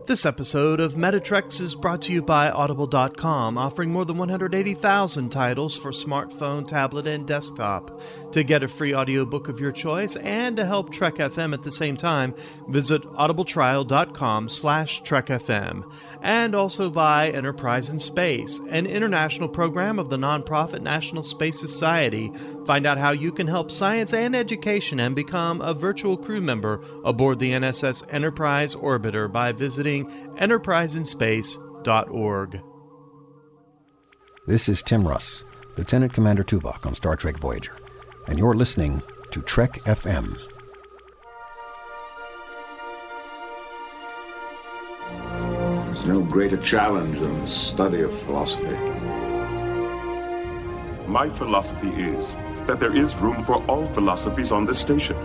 This episode of Metatrex is brought to you by Audible.com, offering more than 180,000 titles for smartphone, tablet, and desktop. To get a free audiobook of your choice and to help Trek FM at the same time, visit audibletrial.com/trekfm. And also by Enterprise in Space, an international program of the nonprofit National Space Society. Find out how you can help science and education and become a virtual crew member aboard the NSS Enterprise Orbiter by visiting enterpriseinspace.org. This is Tim Russ, Lieutenant Commander Tuvok on Star Trek Voyager, and you're listening to Trek FM. There's no greater challenge than the study of philosophy. My philosophy is that there is room for all philosophies on this station.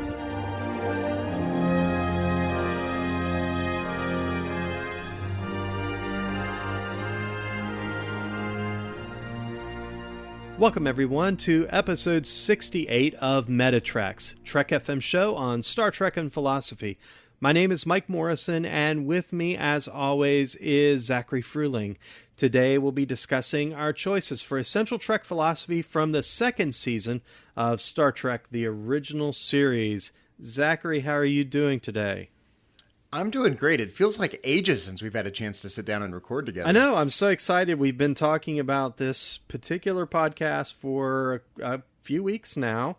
Welcome, everyone, to episode 68 of Metatrex, Trek FM show on Star Trek and philosophy. My name is Mike Morrison, and with me, as always, is Zachary Fruehling. Today, we'll be discussing our choices for Essential Trek philosophy from the second season of Star Trek, the original series. Zachary, how are you doing today? I'm doing great. It feels like ages since we've had a chance to sit down and record together. I know. I'm so excited. We've been talking about this particular podcast for a few weeks now,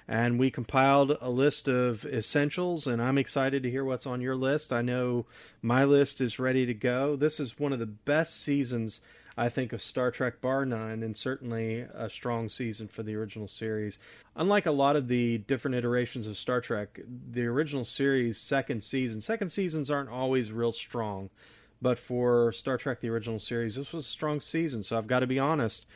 and we compiled a list of essentials, and I'm excited to hear what's on your list. I know my list is ready to go. This is one of the best seasons, I think, of Star Trek, bar none, and certainly a strong season for the original series. Unlike a lot of the different iterations of Star Trek, the original series' second seasons aren't always real strong. But for Star Trek, the original series, this was a strong season, so I've got to be honest.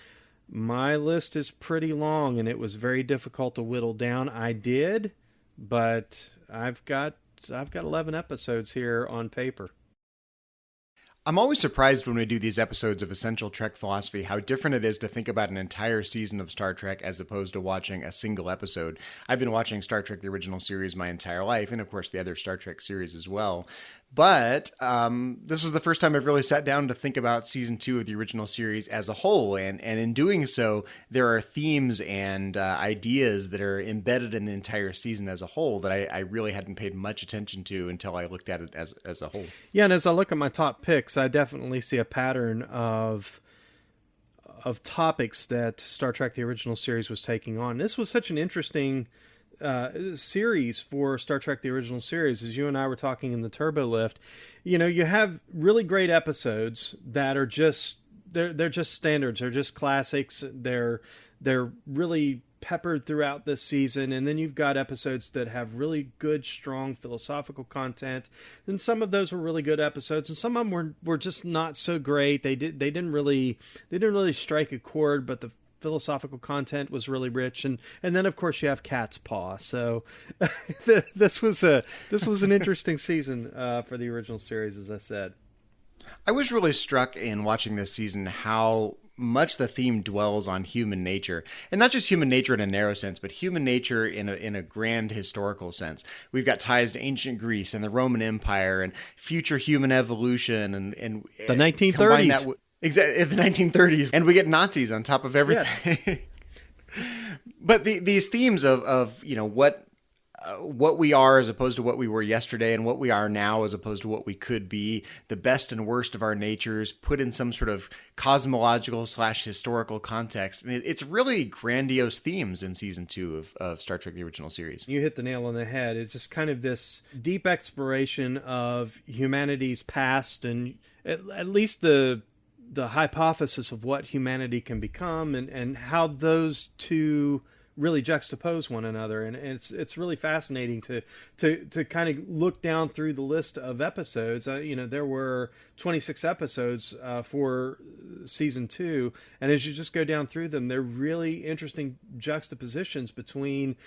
My list is pretty long, and it was very difficult to whittle down. I did, but I've got 11 episodes here on paper. I'm always surprised when we do these episodes of Essential Trek Philosophy how different it is to think about an entire season of Star Trek as opposed to watching a single episode. I've been watching Star Trek, the original series, my entire life, and of course the other Star Trek series as well. But this is the first time I've really sat down to think about season 2 of the original series as a whole. And in doing so, there are themes and ideas that are embedded in the entire season as a whole that I really hadn't paid much attention to until I looked at it as a whole. Yeah, and as I look at my top picks, I definitely see a pattern of topics that Star Trek, the original series, was taking on. This was such an interesting series for Star Trek, the original series. As you and I were talking in the Turbo Lift, you have really great episodes that are just they're just standards, they're just classics, they're really peppered throughout this season, and then you've got episodes that have really good, strong philosophical content, and some of those were really good episodes, and some of them were just not so great. They didn't really strike a chord, but the philosophical content was really rich, and then of course you have Cat's Paw. So this was an interesting season for the original series, as I said. I was really struck in watching this season how much the theme dwells on human nature, and not just human nature in a narrow sense, but human nature in a grand historical sense. We've got ties to ancient Greece and the Roman Empire and future human evolution and the 1930s. Exactly, the 1930s, and we get Nazis on top of everything. Yes. But these themes of what we are as opposed to what we were yesterday, and what we are now as opposed to what we could be, the best and worst of our natures, put in some sort of cosmological / historical context, and it's really grandiose themes in season 2 of Star Trek: The Original Series. You hit the nail on the head. It's just kind of this deep exploration of humanity's past, and at least the hypothesis of what humanity can become, and how those two really juxtapose one another. And it's really fascinating to kind of look down through the list of episodes. There were 26 episodes for season 2, and as you just go down through them, they're really interesting juxtapositions between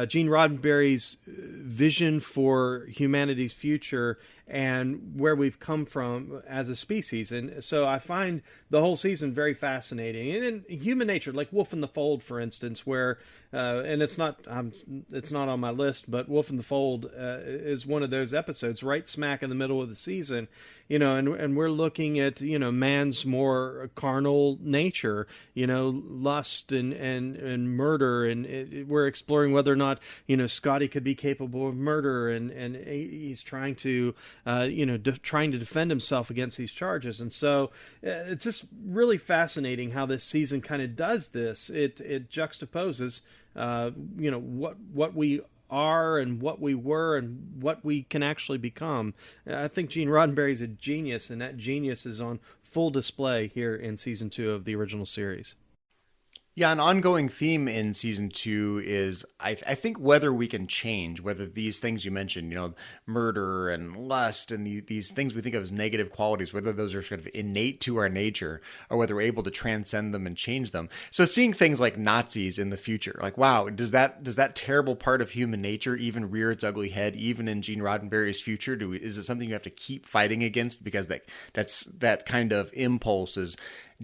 Gene Roddenberry's vision for humanity's future and where we've come from as a species. And so I find the whole season very fascinating. And in human nature, like Wolf in the Fold, for instance, where and it's not on my list, but Wolf in the Fold is one of those episodes right smack in the middle of the season, and we're looking at, man's more carnal nature, lust and murder, and we're exploring whether or not, Scotty could be capable of murder, and he's trying to, trying to defend himself against these charges. And so it's just really fascinating how this season kind of does this. It juxtaposes, what we are and what we were and what we can actually become. I think Gene Roddenberry's a genius, and that genius is on full display here in season 2 of the original series. Yeah, an ongoing theme in season 2 is, I think, whether we can change, whether these things you mentioned, murder and lust and these things we think of as negative qualities, whether those are sort of innate to our nature or whether we're able to transcend them and change them. So seeing things like Nazis in the future, like, wow, does that terrible part of human nature even rear its ugly head, even in Gene Roddenberry's future? Is it something you have to keep fighting against because that kind of impulse is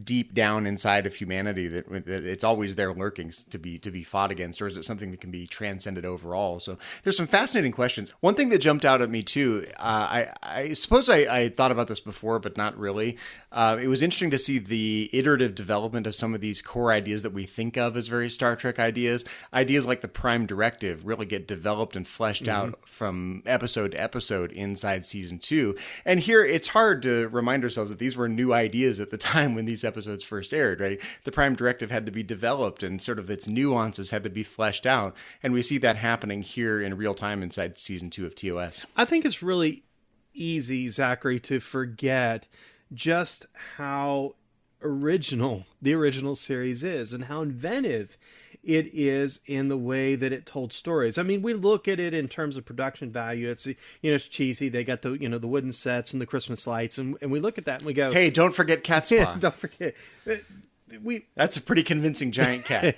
deep down inside of humanity, that it's always there lurking to be fought against, or is it something that can be transcended overall? So there's some fascinating questions. One thing that jumped out at me too, I suppose I thought about this before, but not really. It was interesting to see the iterative development of some of these core ideas that we think of as very Star Trek ideas. Ideas like the Prime Directive really get developed and fleshed out from episode to episode inside season 2. And here it's hard to remind ourselves that these were new ideas at the time when these episodes first aired, right? The Prime Directive had to be developed and sort of its nuances had to be fleshed out. And we see that happening here in real time inside season 2 of TOS. I think it's really easy, Zachary, to forget just how original the original series is and how inventive it is in the way that it told stories. I mean, we look at it in terms of production value. It's, it's cheesy. They got the, the wooden sets and the Christmas lights, and we look at that and we go, hey, don't forget Cat's Paw. Don't forget. That's a pretty convincing giant cat.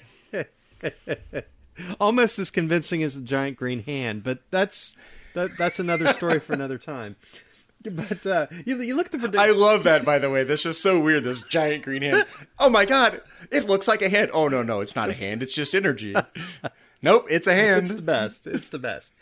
Almost as convincing as a giant green hand, but that's another story for another time. But you look at the production. I love that, by the way. That's just so weird, this giant green hand. Oh my God, it looks like a hand. Oh, no, it's not a hand. It's just energy. Nope, it's a hand. It's the best.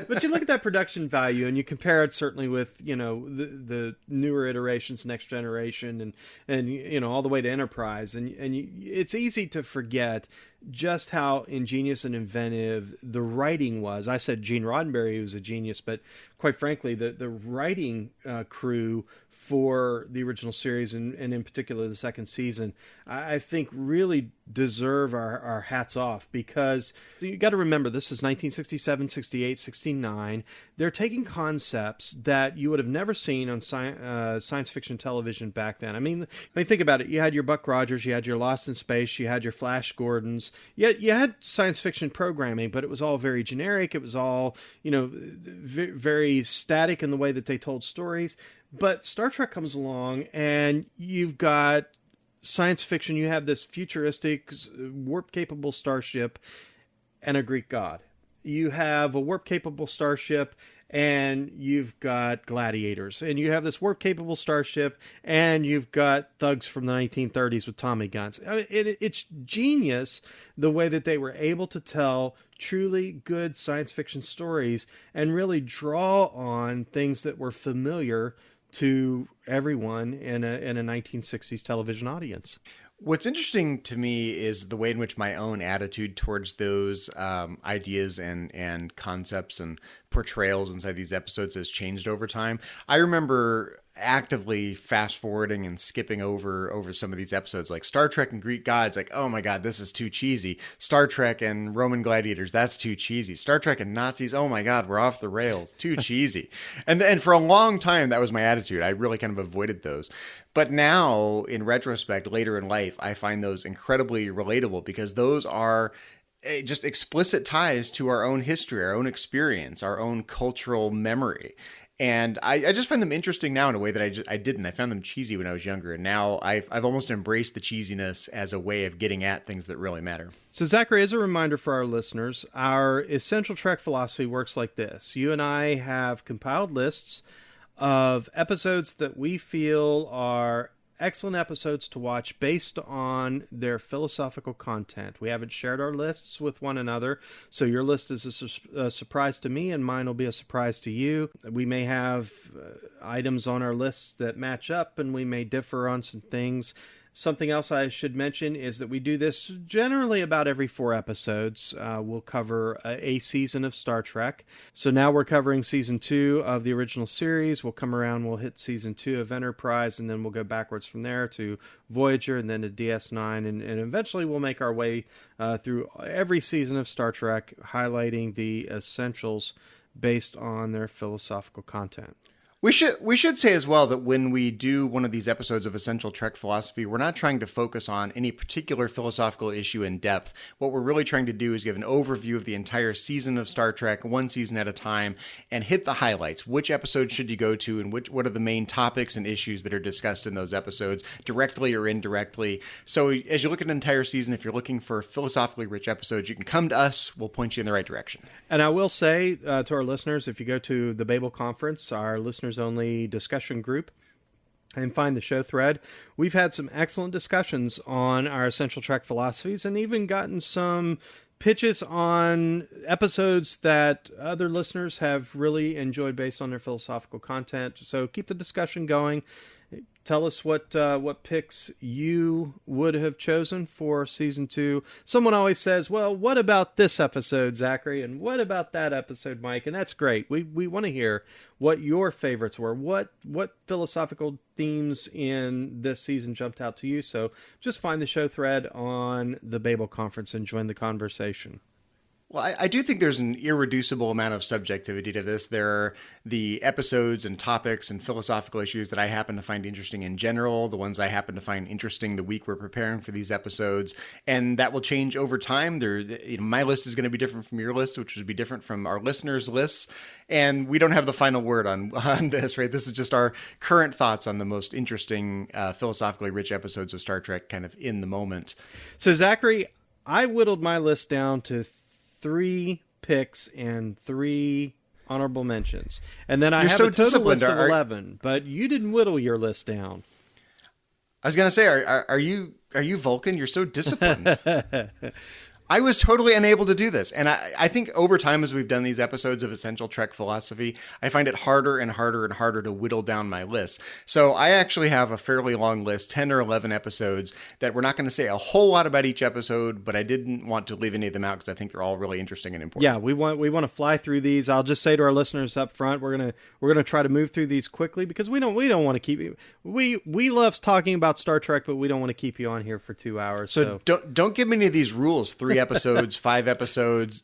But you look at that production value and you compare it certainly with, the newer iterations, Next Generation, and all the way to Enterprise. And it's easy to forget just how ingenious and inventive the writing was. I said Gene Roddenberry was a genius, but quite frankly, the writing crew for the original series and in particular the second season, I think really deserve our hats off, because you got to remember this is 1967, 68, 69. They're taking concepts that you would have never seen on science fiction television back then. I mean, think about it. You had your Buck Rogers, you had your Lost in Space, you had your Flash Gordons. You had science fiction programming, but it was all very generic. It was all, very static in the way that they told stories. But Star Trek comes along and you've got science fiction. You have this futuristic, warp-capable starship and a Greek god. You have a warp-capable starship and you've got gladiators. And you have this warp-capable starship and you've got thugs from the 1930s with Tommy guns. I mean, it's genius the way that they were able to tell truly good science fiction stories and really draw on things that were familiar to everyone in a 1960s television audience. What's interesting to me is the way in which my own attitude towards those ideas and concepts and portrayals inside these episodes has changed over time. I remember actively fast forwarding and skipping over some of these episodes, like Star Trek and Greek gods, like, oh my God, this is too cheesy. Star Trek and Roman gladiators, that's too cheesy. Star Trek and Nazis, oh my God, we're off the rails, too cheesy. And for a long time, that was my attitude. I really kind of avoided those. But now, in retrospect, later in life, I find those incredibly relatable, because those are just explicit ties to our own history, our own experience, our own cultural memory. And I just find them interesting now in a way that I didn't. I found them cheesy when I was younger, and now I've almost embraced the cheesiness as a way of getting at things that really matter. So Zachary, as a reminder for our listeners, our Essential Trek philosophy works like this. You and I have compiled lists of episodes that we feel are excellent episodes to watch based on their philosophical content. We haven't shared our lists with one another, so your list is a surprise to me, and mine will be a surprise to you. We may have items on our lists that match up, and we may differ on some things. Something else I should mention is that we do this generally about every 4 episodes. We'll cover a season of Star Trek. So now we're covering season 2 of the original series. We'll come around, we'll hit season 2 of Enterprise, and then we'll go backwards from there to Voyager and then to DS9. And eventually we'll make our way through every season of Star Trek, highlighting the essentials based on their philosophical content. We should say as well that when we do one of these episodes of Essential Trek Philosophy, we're not trying to focus on any particular philosophical issue in depth. What we're really trying to do is give an overview of the entire season of Star Trek, one season at a time, and hit the highlights. Which episode should you go to, and what are the main topics and issues that are discussed in those episodes, directly or indirectly. So as you look at an entire season, if you're looking for philosophically rich episodes, you can come to us. We'll point you in the right direction. And I will say to our listeners, if you go to the Babel Conference, our listeners only discussion group, and find the show thread, we've had some excellent discussions on our Essential Trek philosophies, and even gotten some pitches on episodes that other listeners have really enjoyed based on their philosophical content. So keep the discussion going. Tell us what picks you would have chosen for season 2. Someone always says, well, what about this episode, Zachary? And what about that episode, Mike? And that's great. We want to hear what your favorites were. What philosophical themes in this season jumped out to you? So just find the show thread on the Babel Conference and join the conversation. Well, I do think there's an irreducible amount of subjectivity to this. There are the episodes and topics and philosophical issues that I happen to find interesting in general, the ones I happen to find interesting the week we're preparing for these episodes, and that will change over time. My list is going to be different from your list, which would be different from our listeners' lists, and we don't have the final word on this, right? This is just our current thoughts on the most interesting, philosophically rich episodes of Star Trek kind of in the moment. So, Zachary, I whittled my list down to 3 picks and 3 honorable mentions. And then I have a total list of 11, but you didn't whittle your list down. I was going to say, are you Vulcan? You're so disciplined. I was totally unable to do this. And I think over time, as we've done these episodes of Essential Trek Philosophy, I find it harder and harder and harder to whittle down my list. So I actually have a fairly long list, 10 or 11 episodes, that we're not going to say a whole lot about each episode, but I didn't want to leave any of them out because I think they're all really interesting and important. Yeah, we want to fly through these. I'll just say to our listeners up front, we're gonna try to move through these quickly because we don't want to keep you. We love talking about Star Trek, but we don't want to keep you on here for 2 hours. So don't give me any of these rules. 3 episodes, 5 episodes.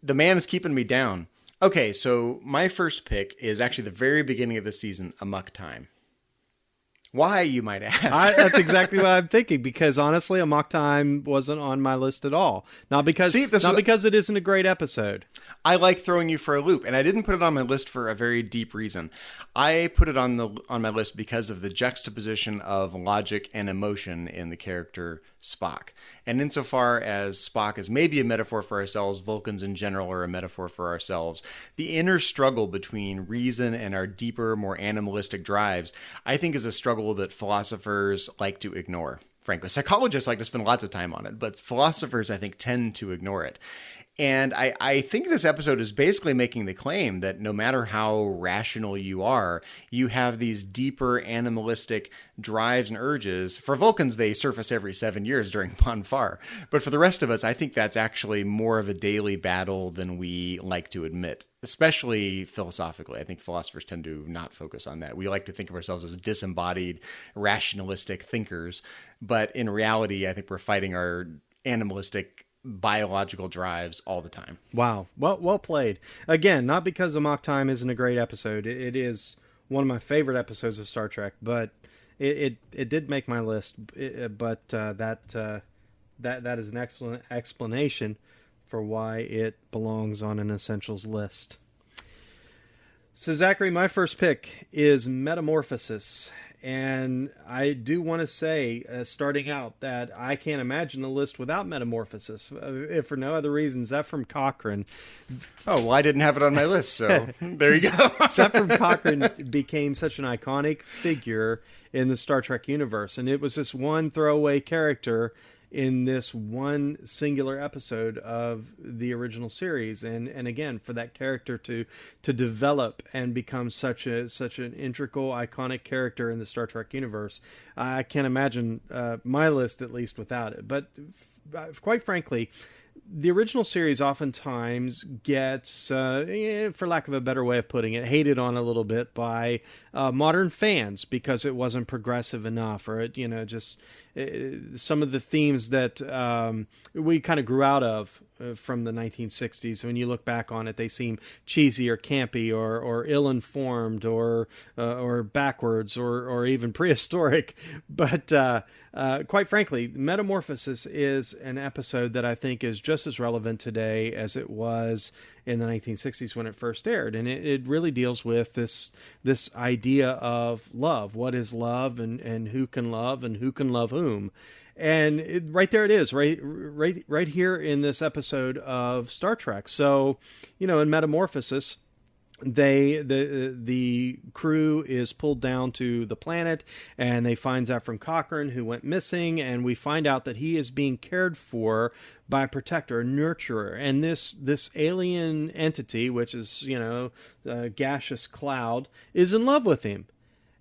The man is keeping me down. Okay, so my first pick is actually the very beginning of the season, Amok Time. Why, you might ask? That's exactly what I'm thinking, because honestly, Amok Time wasn't on my list at all. Not because it isn't a great episode. I like throwing you for a loop, and I didn't put it on my list for a very deep reason. I put it on my list because of the juxtaposition of logic and emotion in the character Spock. And insofar as Spock is maybe a metaphor for ourselves, Vulcans in general are a metaphor for ourselves, the inner struggle between reason and our deeper, more animalistic drives, I think is a struggle that philosophers like to ignore. Frankly, psychologists like to spend lots of time on it, but philosophers, I think, tend to ignore it. And I think this episode is basically making the claim that no matter how rational you are, you have these deeper animalistic drives and urges. For Vulcans, they surface every 7 years during Ponfar. But for the rest of us, I think that's actually more of a daily battle than we like to admit, especially philosophically. I think philosophers tend to not focus on that. We like to think of ourselves as disembodied, rationalistic thinkers. But in reality, I think we're fighting our animalistic biological drives all the time. Wow. Well played. Again, not because Amok Time isn't a great episode. It is one of my favorite episodes of Star Trek, but it did make my list. But that is an excellent explanation for why it belongs on an essentials list. So Zachary, my first pick is Metamorphosis. And I do want to say, starting out, that I can't imagine a list without Metamorphosis, if for no other reasons. Ephraim Cochrane. Oh, well, I didn't have it on my list, so there you go. Ephraim Cochrane became such an iconic figure in the Star Trek universe, and it was this one throwaway character in this one singular episode of the original series, and again, for that character to develop and become such an integral, iconic character in the Star Trek universe, I can't imagine my list, at least, without it. But quite frankly, the original series oftentimes gets, for lack of a better way of putting it, hated on a little bit by modern fans because it wasn't progressive enough, or it, just some of the themes that we kind of grew out of from the 1960s. When you look back on it, they seem cheesy or campy or ill-informed or backwards or even prehistoric. But quite frankly, Metamorphosis is an episode that I think is just as relevant today as it was in the 1960s when it first aired. And it really deals with this idea of love. What is love, and who can love, and who can love whom? And right there it is, right here in this episode of Star Trek. So, in Metamorphosis, the crew is pulled down to the planet, and they find Ephraim Cochrane, who went missing, and we find out that he is being cared for by a protector, a nurturer, and this alien entity, which is a gaseous cloud, is in love with him.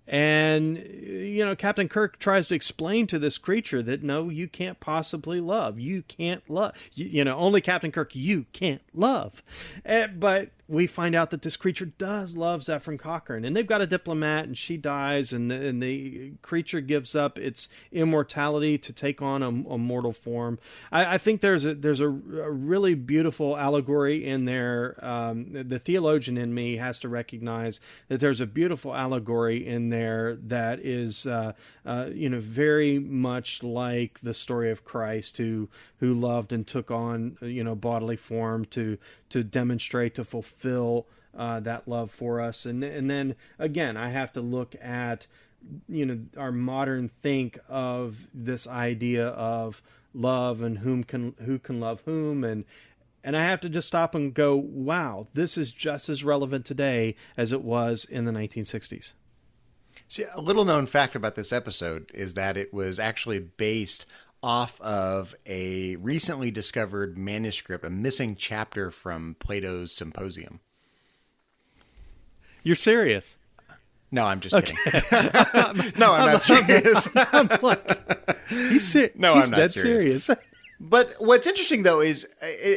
And, Captain Kirk tries to explain to this creature that, no, you can't possibly love. You can't love. Only Captain Kirk, you can't love. But we find out that this creature does love Ephraim Cochrane. And they've got a diplomat, and she dies, and the creature gives up its immortality to take on a mortal form. I think there's a really beautiful allegory in there. The theologian in me has to recognize that there's a beautiful allegory in there that is, very much like the story of Christ, who loved and took on, bodily form to demonstrate, to fulfill that love for us. And then again, I have to look at, our modern think of this idea of love and who can love whom, and I have to just stop and go, wow, this is just as relevant today as it was in the 1960s. See, a little known fact about this episode is that it was actually based off of a recently discovered manuscript, a missing chapter from Plato's Symposium. You're serious? No, I'm just kidding. No, I'm not serious. I'm like, he's dead serious. But what's interesting, though, is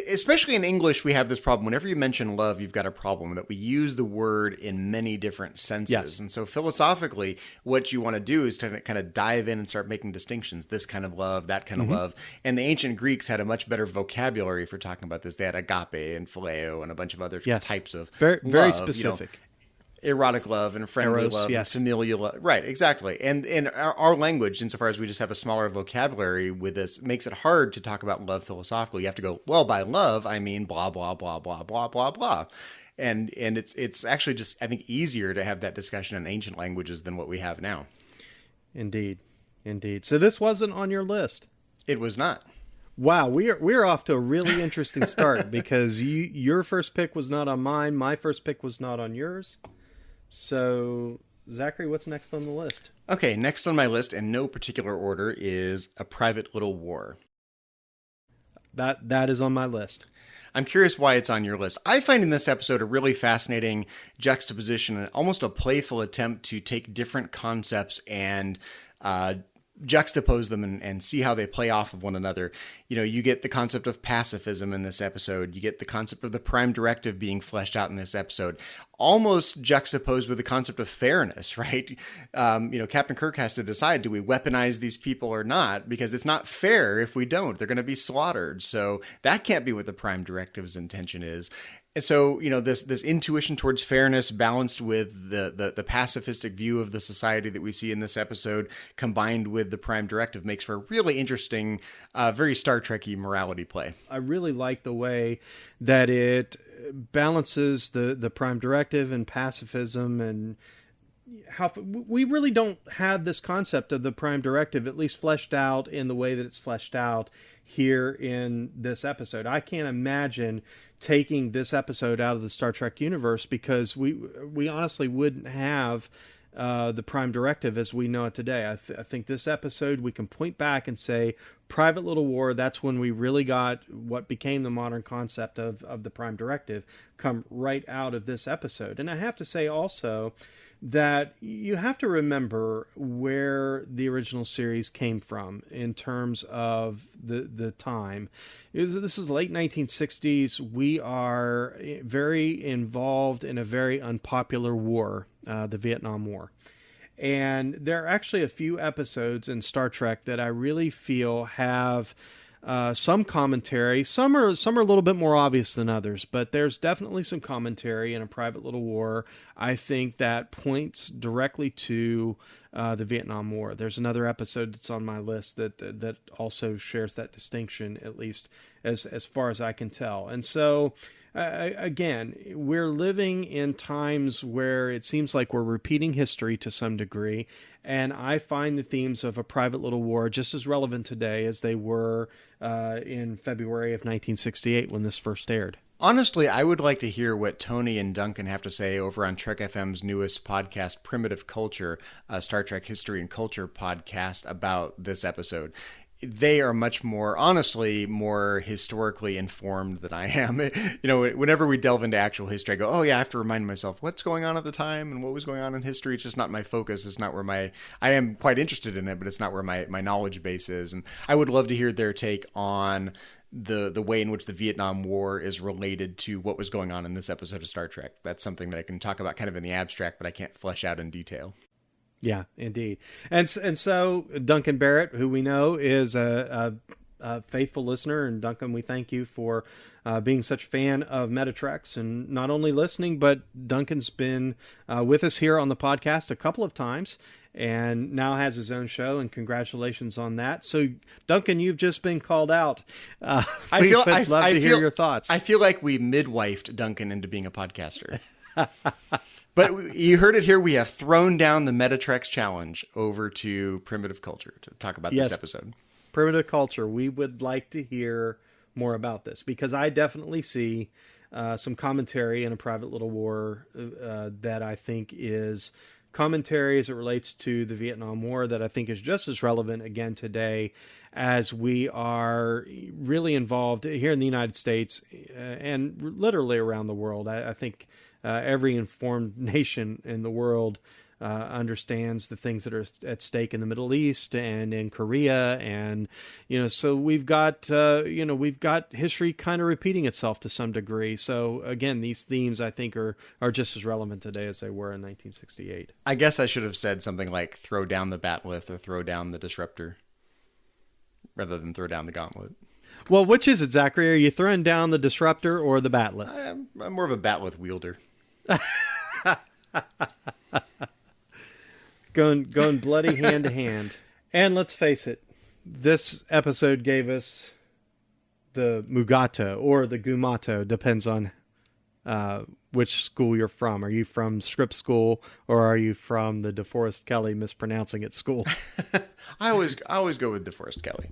especially in English, we have this problem. Whenever you mention love, you've got a problem that we use the word in many different senses. Yes. And so philosophically, what you want to do is to kind of dive in and start making distinctions. This kind of love, that kind of love. And the ancient Greeks had a much better vocabulary for talking about this. They had agape and phileo and a bunch of other types of very love, specific. Erotic love and friendly Eros, love, yes. and familial love. Right, exactly. And in our language, insofar as we just have a smaller vocabulary with this, makes it hard to talk about love philosophically. You have to go, well, by love, I mean blah, blah, blah, blah, blah, blah, blah. And it's actually just, I think, easier to have that discussion in ancient languages than what we have now. Indeed. So this wasn't on your list. It was not. Wow, we're off to a really interesting start because your first pick was not on mine. My first pick was not on yours. So, Zachary, what's next on the list? Okay, next on my list, in no particular order, is A Private Little War. That is on my list. I'm curious why it's on your list. I find in this episode a really fascinating juxtaposition and almost a playful attempt to take different concepts and juxtapose them and see how they play off of one another. You get the concept of pacifism in this episode. You get the concept of the prime directive being fleshed out in this episode, almost juxtaposed with the concept of fairness, right? Captain Kirk has to decide, do we weaponize these people or not? Because it's not fair if we don't. They're going to be slaughtered. So that can't be what the prime directive's intention is. And so, this intuition towards fairness balanced with the pacifistic view of the society that we see in this episode, combined with the prime directive, makes for a really interesting, very Star Trek-y morality play. I really like the way that it balances the prime directive and pacifism and we really don't have this concept of the Prime Directive at least fleshed out in the way that it's fleshed out here in this episode. I can't imagine taking this episode out of the Star Trek universe, because we honestly wouldn't have the Prime Directive as we know it today. I think this episode we can point back and say Private Little War, that's when we really got what became the modern concept of the Prime Directive, come right out of this episode. And I have to say also that you have to remember where the original series came from in terms of the time. This is late 1960s. We are very involved in a very unpopular war, the Vietnam War. And there are actually a few episodes in Star Trek that I really feel have some commentary. Some are a little bit more obvious than others, but there's definitely some commentary in A Private Little War, I think, that points directly to the Vietnam War. There's another episode that's on my list that also shares that distinction, at least as far as I can tell. And so, again, we're living in times where it seems like we're repeating history to some degree, and I find the themes of A Private Little War just as relevant today as they were in February of 1968 when this first aired. Honestly, I would like to hear what Tony and Duncan have to say over on Trek FM's newest podcast, Primitive Culture, a Star Trek History and Culture podcast about this episode. They are much more, honestly, more historically informed than I am. Whenever we delve into actual history, I go, oh yeah, I have to remind myself what's going on at the time and what was going on in history. It's just not my focus. It's not where I am quite interested in it, but it's not where my knowledge base is. And I would love to hear their take on the way in which the Vietnam War is related to what was going on in this episode of Star Trek. That's something that I can talk about kind of in the abstract, but I can't flesh out in detail. Yeah, indeed. And so Duncan Barrett, who we know is a faithful listener, and Duncan, we thank you for being such a fan of Metatreks, and not only listening, but Duncan's been with us here on the podcast a couple of times, and now has his own show, and congratulations on that. So, Duncan, you've just been called out. I'd love to hear your thoughts. I feel like we midwifed Duncan into being a podcaster. But you heard it here. We have thrown down the Metatreks challenge over to Primitive Culture to talk about this episode. Primitive Culture. We would like to hear more about this, because I definitely see some commentary in A Private Little War that I think is commentary as it relates to the Vietnam War that I think is just as relevant again today, as we are really involved here in the United States and literally around the world. I think every informed nation in the world understands the things that are at stake in the Middle East and in Korea, and so we've got history kind of repeating itself to some degree. So again, these themes I think are just as relevant today as they were in 1968. I guess I should have said something like "throw down the batleth" or "throw down the disruptor," rather than "throw down the gauntlet." Well, which is it, Zachary? Are you throwing down the disruptor or the batleth? I'm more of a batleth wielder. Going bloody hand to hand. And let's face it, this episode gave us the Mugato or the Gumato, depends on which school you're from. Are you from Script School, or are you from the DeForest Kelley mispronouncing it school? I always go with DeForest Kelley.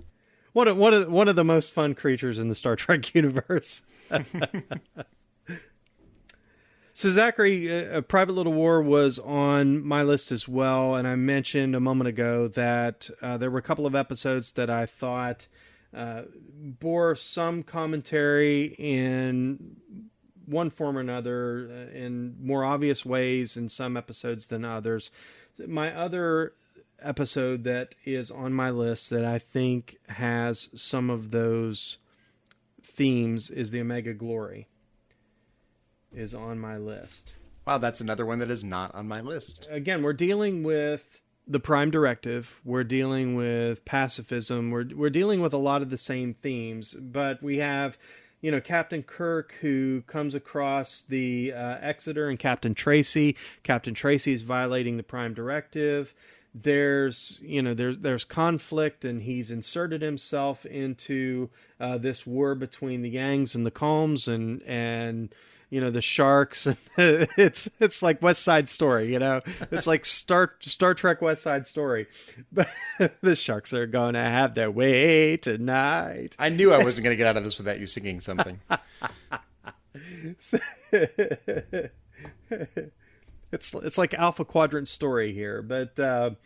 One of the most fun creatures in the Star Trek universe. So, Zachary, A Private Little War was on my list as well, and I mentioned a moment ago that there were a couple of episodes that I thought bore some commentary in one form or another, in more obvious ways in some episodes than others. My other episode that is on my list that I think has some of those themes is the Omega Glory. Is on my list. Wow, that's another one that is not on my list. Again, we're dealing with the Prime Directive. We're dealing with pacifism. We're dealing with a lot of the same themes, but we have, Captain Kirk, who comes across the Exeter, and Captain Tracy. Captain Tracy is violating the Prime Directive. There's conflict, and he's inserted himself into this war between the Yangs and the Calms, and the sharks. It's like West Side Story, it's like Star Trek West Side Story, but the sharks are going to have their way tonight. I knew I wasn't going to get out of this without you singing something. It's like Alpha Quadrant story here, but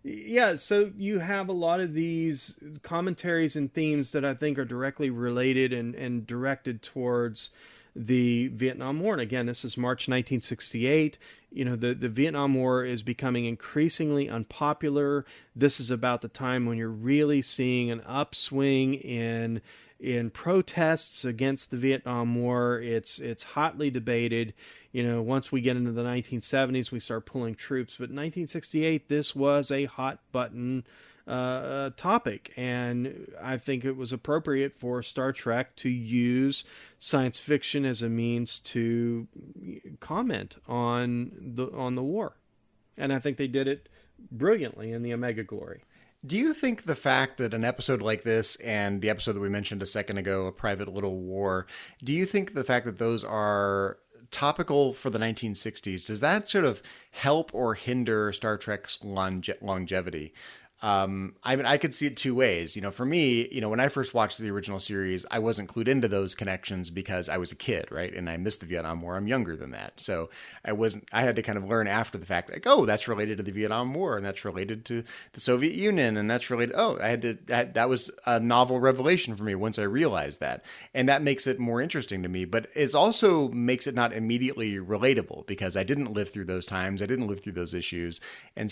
yeah, so you have a lot of these commentaries and themes that I think are directly related and directed towards the Vietnam War. And again, this is March 1968. The Vietnam War is becoming increasingly unpopular. This is about the time when you're really seeing an upswing in protests against the Vietnam War. It's hotly debated. Once we get into the 1970s, we start pulling troops. But in 1968, this was a hot button topic, and I think it was appropriate for Star Trek to use science fiction as a means to comment on the war, and I think they did it brilliantly in the Omega Glory. Do you think the fact that an episode like this and the episode that we mentioned a second ago, A Private Little War, do you think the fact that those are topical for the 1960s, does that sort of help or hinder Star Trek's longevity? I could see it two ways. For me, when I first watched the original series, I wasn't clued into those connections because I was a kid, right? And I missed the Vietnam War. I'm younger than that. So I had to kind of learn after the fact, like, oh, that's related to the Vietnam War, and that's related to the Soviet Union, and that's related, that was a novel revelation for me once I realized that. And that makes it more interesting to me, but it also makes it not immediately relatable because I didn't live through those times. I didn't live through those issues. And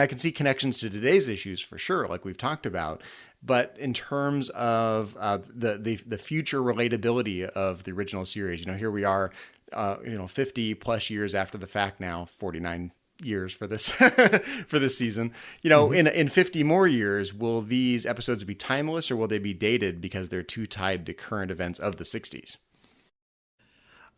I can see connections to today's issues for sure, like we've talked about. But in terms of the future relatability of the original series, here we are, 50 plus years after the fact now, 49 years for this for this season. In 50 more years, will these episodes be timeless or will they be dated because they're too tied to current events of the 60s?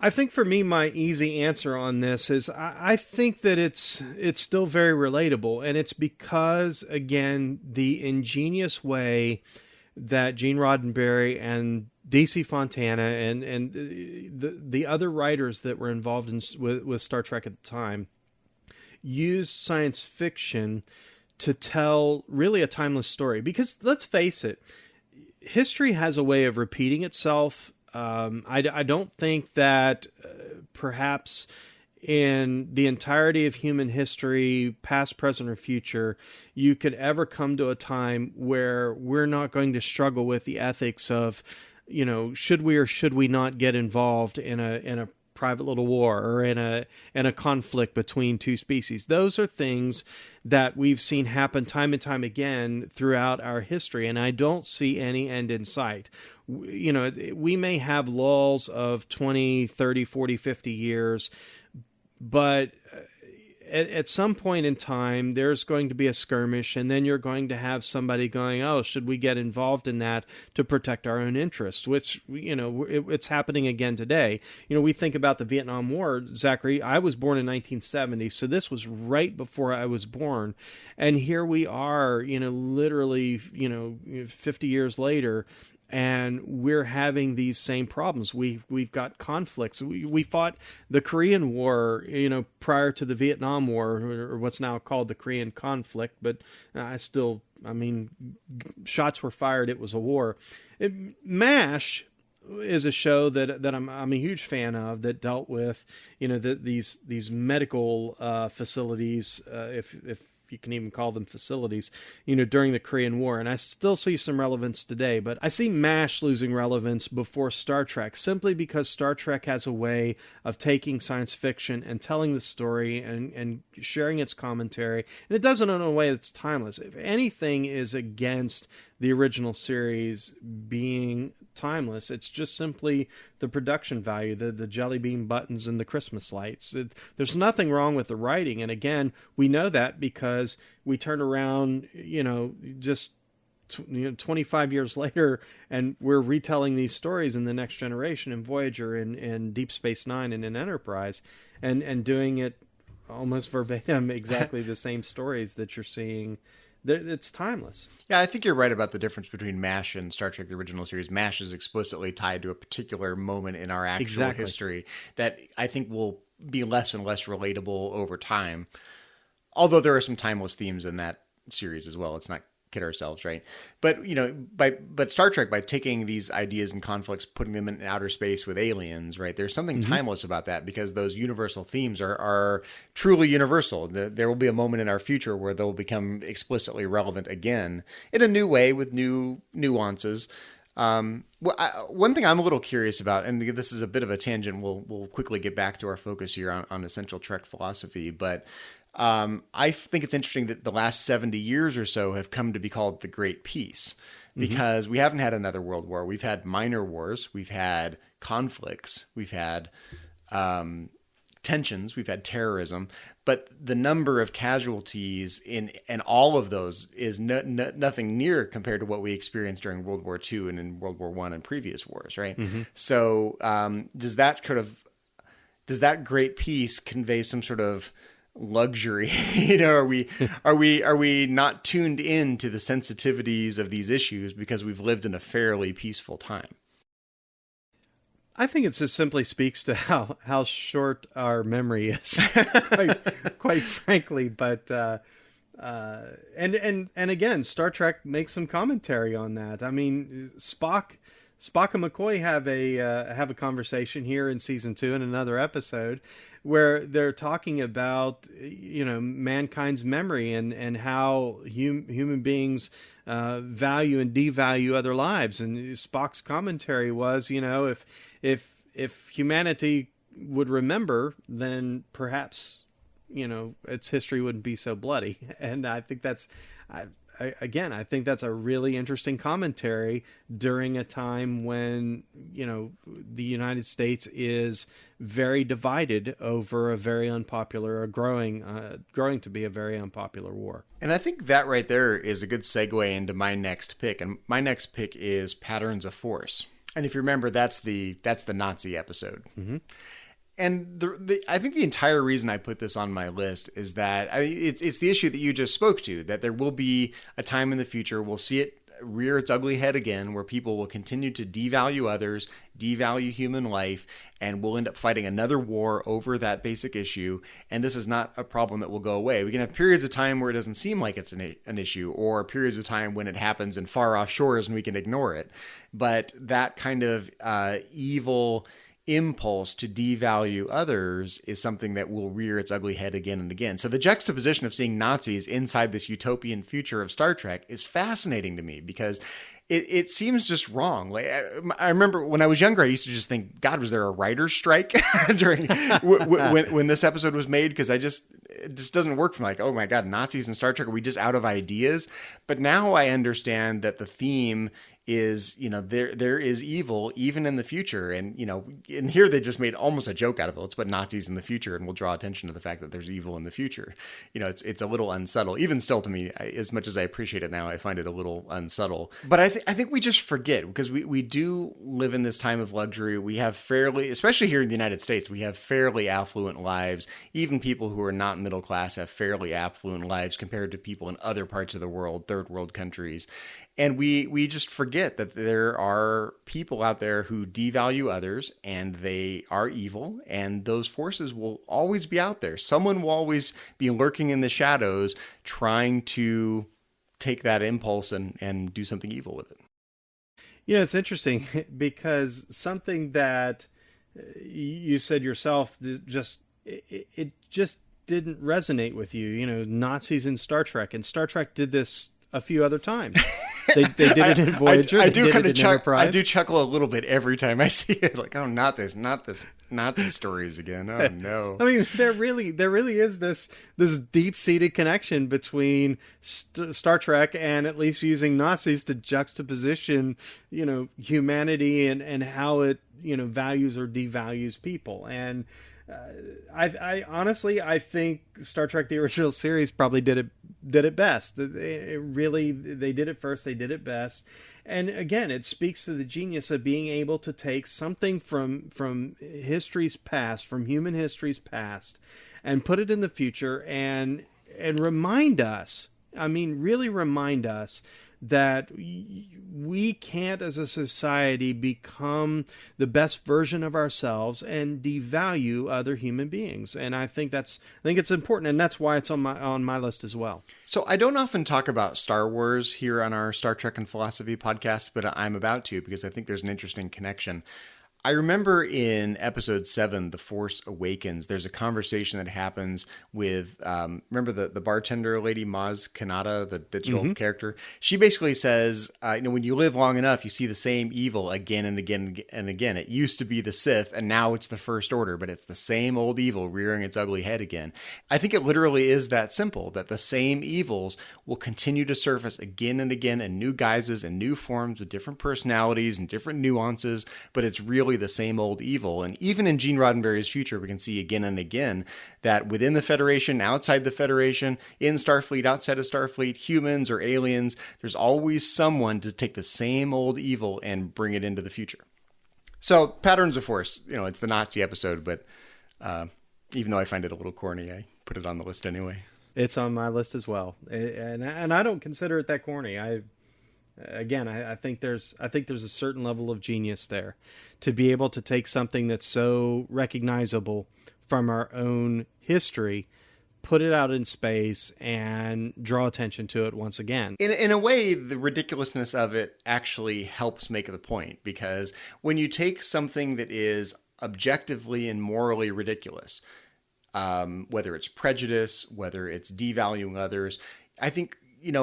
I think for me, my easy answer on this is I think that it's still very relatable, and it's because, again, the ingenious way that Gene Roddenberry and D.C. Fontana and the other writers that were involved with Star Trek at the time used science fiction to tell really a timeless story. Because let's face it, history has a way of repeating itself. I don't think that perhaps in the entirety of human history, past, present, or future, you could ever come to a time where we're not going to struggle with the ethics of, should we or should we not get involved in a private little war or in a conflict between two species. Those are things that we've seen happen time and time again throughout our history, and I don't see any end in sight. We may have lulls of 20, 30, 40, 50 years, but at some point in time, there's going to be a skirmish, and then you're going to have somebody going, oh, should we get involved in that to protect our own interests? Which, it's happening again today. We think about the Vietnam War, Zachary. I was born in 1970, so this was right before I was born. And here we are, literally, 50 years later, and we're having these same problems. We've got conflicts. We fought the Korean War, prior to the Vietnam War, or what's now called the Korean conflict. But shots were fired. It was a war. MASH is a show that I'm a huge fan of, that dealt with these medical facilities, if you can even call them facilities, during the Korean War. And I still see some relevance today, but I see MASH losing relevance before Star Trek, simply because Star Trek has a way of taking science fiction and telling the story and sharing its commentary. And it does it in a way that's timeless. If anything is against the original series being timeless, it's just simply the production value, the jelly bean buttons and the Christmas lights. There's nothing wrong with the writing, and again, we know that because we turn around, just 25 years later, and we're retelling these stories in The Next Generation, in Voyager, and Deep Space Nine, and in Enterprise, and doing it almost verbatim, exactly the same stories that you're seeing it's timeless. Yeah, I think you're right about the difference between MASH and Star Trek: The Original Series. MASH is explicitly tied to a particular moment in our actual history that I think will be less and less relatable over time. Although there are some timeless themes in that series as well. Let's not kid ourselves, right? But but Star Trek, by taking these ideas and conflicts, putting them in outer space with aliens, right? There's something timeless about that, because those universal themes are truly universal. There will be a moment in our future where they'll become explicitly relevant again in a new way with new nuances. One thing I'm a little curious about, and this is a bit of a tangent, we'll quickly get back to our focus here on essential Trek philosophy, but I think it's interesting that the last 70 years or so have come to be called the Great Peace, because we haven't had another world war. We've had minor wars. We've had conflicts. We've had tensions. We've had terrorism. But the number of casualties in all of those is nothing near compared to what we experienced during World War II and in World War I and previous wars, right? So does that Great Peace convey some sort of luxury? Are we not tuned in to the sensitivities of these issues because we've lived in a fairly peaceful time? I think it just simply speaks to how short our memory is, quite frankly. But and again, Star Trek makes some commentary on that. I mean, Spock and McCoy have a conversation here in season 2 in another episode where they're talking about mankind's memory and how human beings value and devalue other lives. And Spock's commentary was, if humanity would remember, then perhaps its history wouldn't be so bloody. And I think that's I think that's a really interesting commentary during a time when, the United States is very divided over a very unpopular, growing to be a very unpopular war. And I think that right there is a good segue into my next pick. And my next pick is Patterns of Force. And if you remember, that's the Nazi episode. Mm-hmm. And I think the entire reason I put this on my list is that it's the issue that you just spoke to, that there will be a time in the future, we'll see it rear its ugly head again, where people will continue to devalue others, devalue human life, and we'll end up fighting another war over that basic issue. And this is not a problem that will go away. We can have periods of time where it doesn't seem like it's an issue, or periods of time when it happens in far off shores and we can ignore it. But that kind of evil impulse to devalue others is something that will rear its ugly head again and again. So the juxtaposition of seeing Nazis inside this utopian future of Star Trek is fascinating to me, because it seems just wrong. Like, I remember when I was younger, I used to just think, God, was there a writer's strike during when this episode was made? Because it just doesn't work from like, oh my God, Nazis in Star Trek, are we just out of ideas? But now I understand that the theme is, there is evil even in the future. And, and here they just made almost a joke out of it. Let's put Nazis in the future and we'll draw attention to the fact that there's evil in the future. It's a little unsubtle. Even still, to me, as much as I appreciate it now, I find it a little unsubtle. But I think we just forget, because we do live in this time of luxury. We have especially here in the United States, we have fairly affluent lives. Even people who are not middle class have fairly affluent lives compared to people in other parts of the world, third world countries. And we just forget that there are people out there who devalue others, and they are evil, and those forces will always be out there. Someone will always be lurking in the shadows trying to take that impulse and do something evil with it. It's interesting because something that you said yourself, it just didn't resonate with you, Nazis in Star Trek, and Star Trek did this a few other times. They did it in Voyager. I do chuckle a little bit every time I see it. Like, oh, not this Nazi stories again. Oh no. I mean, there really is this deep-seated connection between Star Trek and at least using Nazis to juxtaposition, humanity and how it, values or devalues people. And I honestly think Star Trek: The Original Series probably did it best. They did it first. They did it best. And again, it speaks to the genius of being able to take something from history's past, from human history's past, and put it in the future and remind us I mean, really remind us that we can't, as a society, become the best version of ourselves and devalue other human beings. And I think it's important, and that's why it's on my list as well. So I don't often talk about Star Wars here on our Star Trek and Philosophy podcast, but I'm about to because I think there's an interesting connection. I remember in episode 7, The Force Awakens, there's a conversation that happens with, remember the bartender lady, Maz Kanata, the digital character? She basically says, when you live long enough, you see the same evil again and again and again. It used to be the Sith, and now it's the First Order, but it's the same old evil rearing its ugly head again. I think it literally is that simple, that the same evils will continue to surface again and again in new guises and new forms with different personalities and different nuances, but it's really the same old evil. And even in Gene Roddenberry's future, we can see again and again that within the Federation, outside the Federation, in Starfleet, outside of Starfleet, humans or aliens, there's always someone to take the same old evil and bring it into the future. So Patterns of Force, it's the Nazi episode, but even though I find it a little corny, I put it on the list anyway. It's on my list as well. And I don't consider it that corny. I think there's a certain level of genius there to be able to take something that's so recognizable from our own history, put it out in space, and draw attention to it once again. In a way, the ridiculousness of it actually helps make the point, because when you take something that is objectively and morally ridiculous, whether it's prejudice, whether it's devaluing others, I think,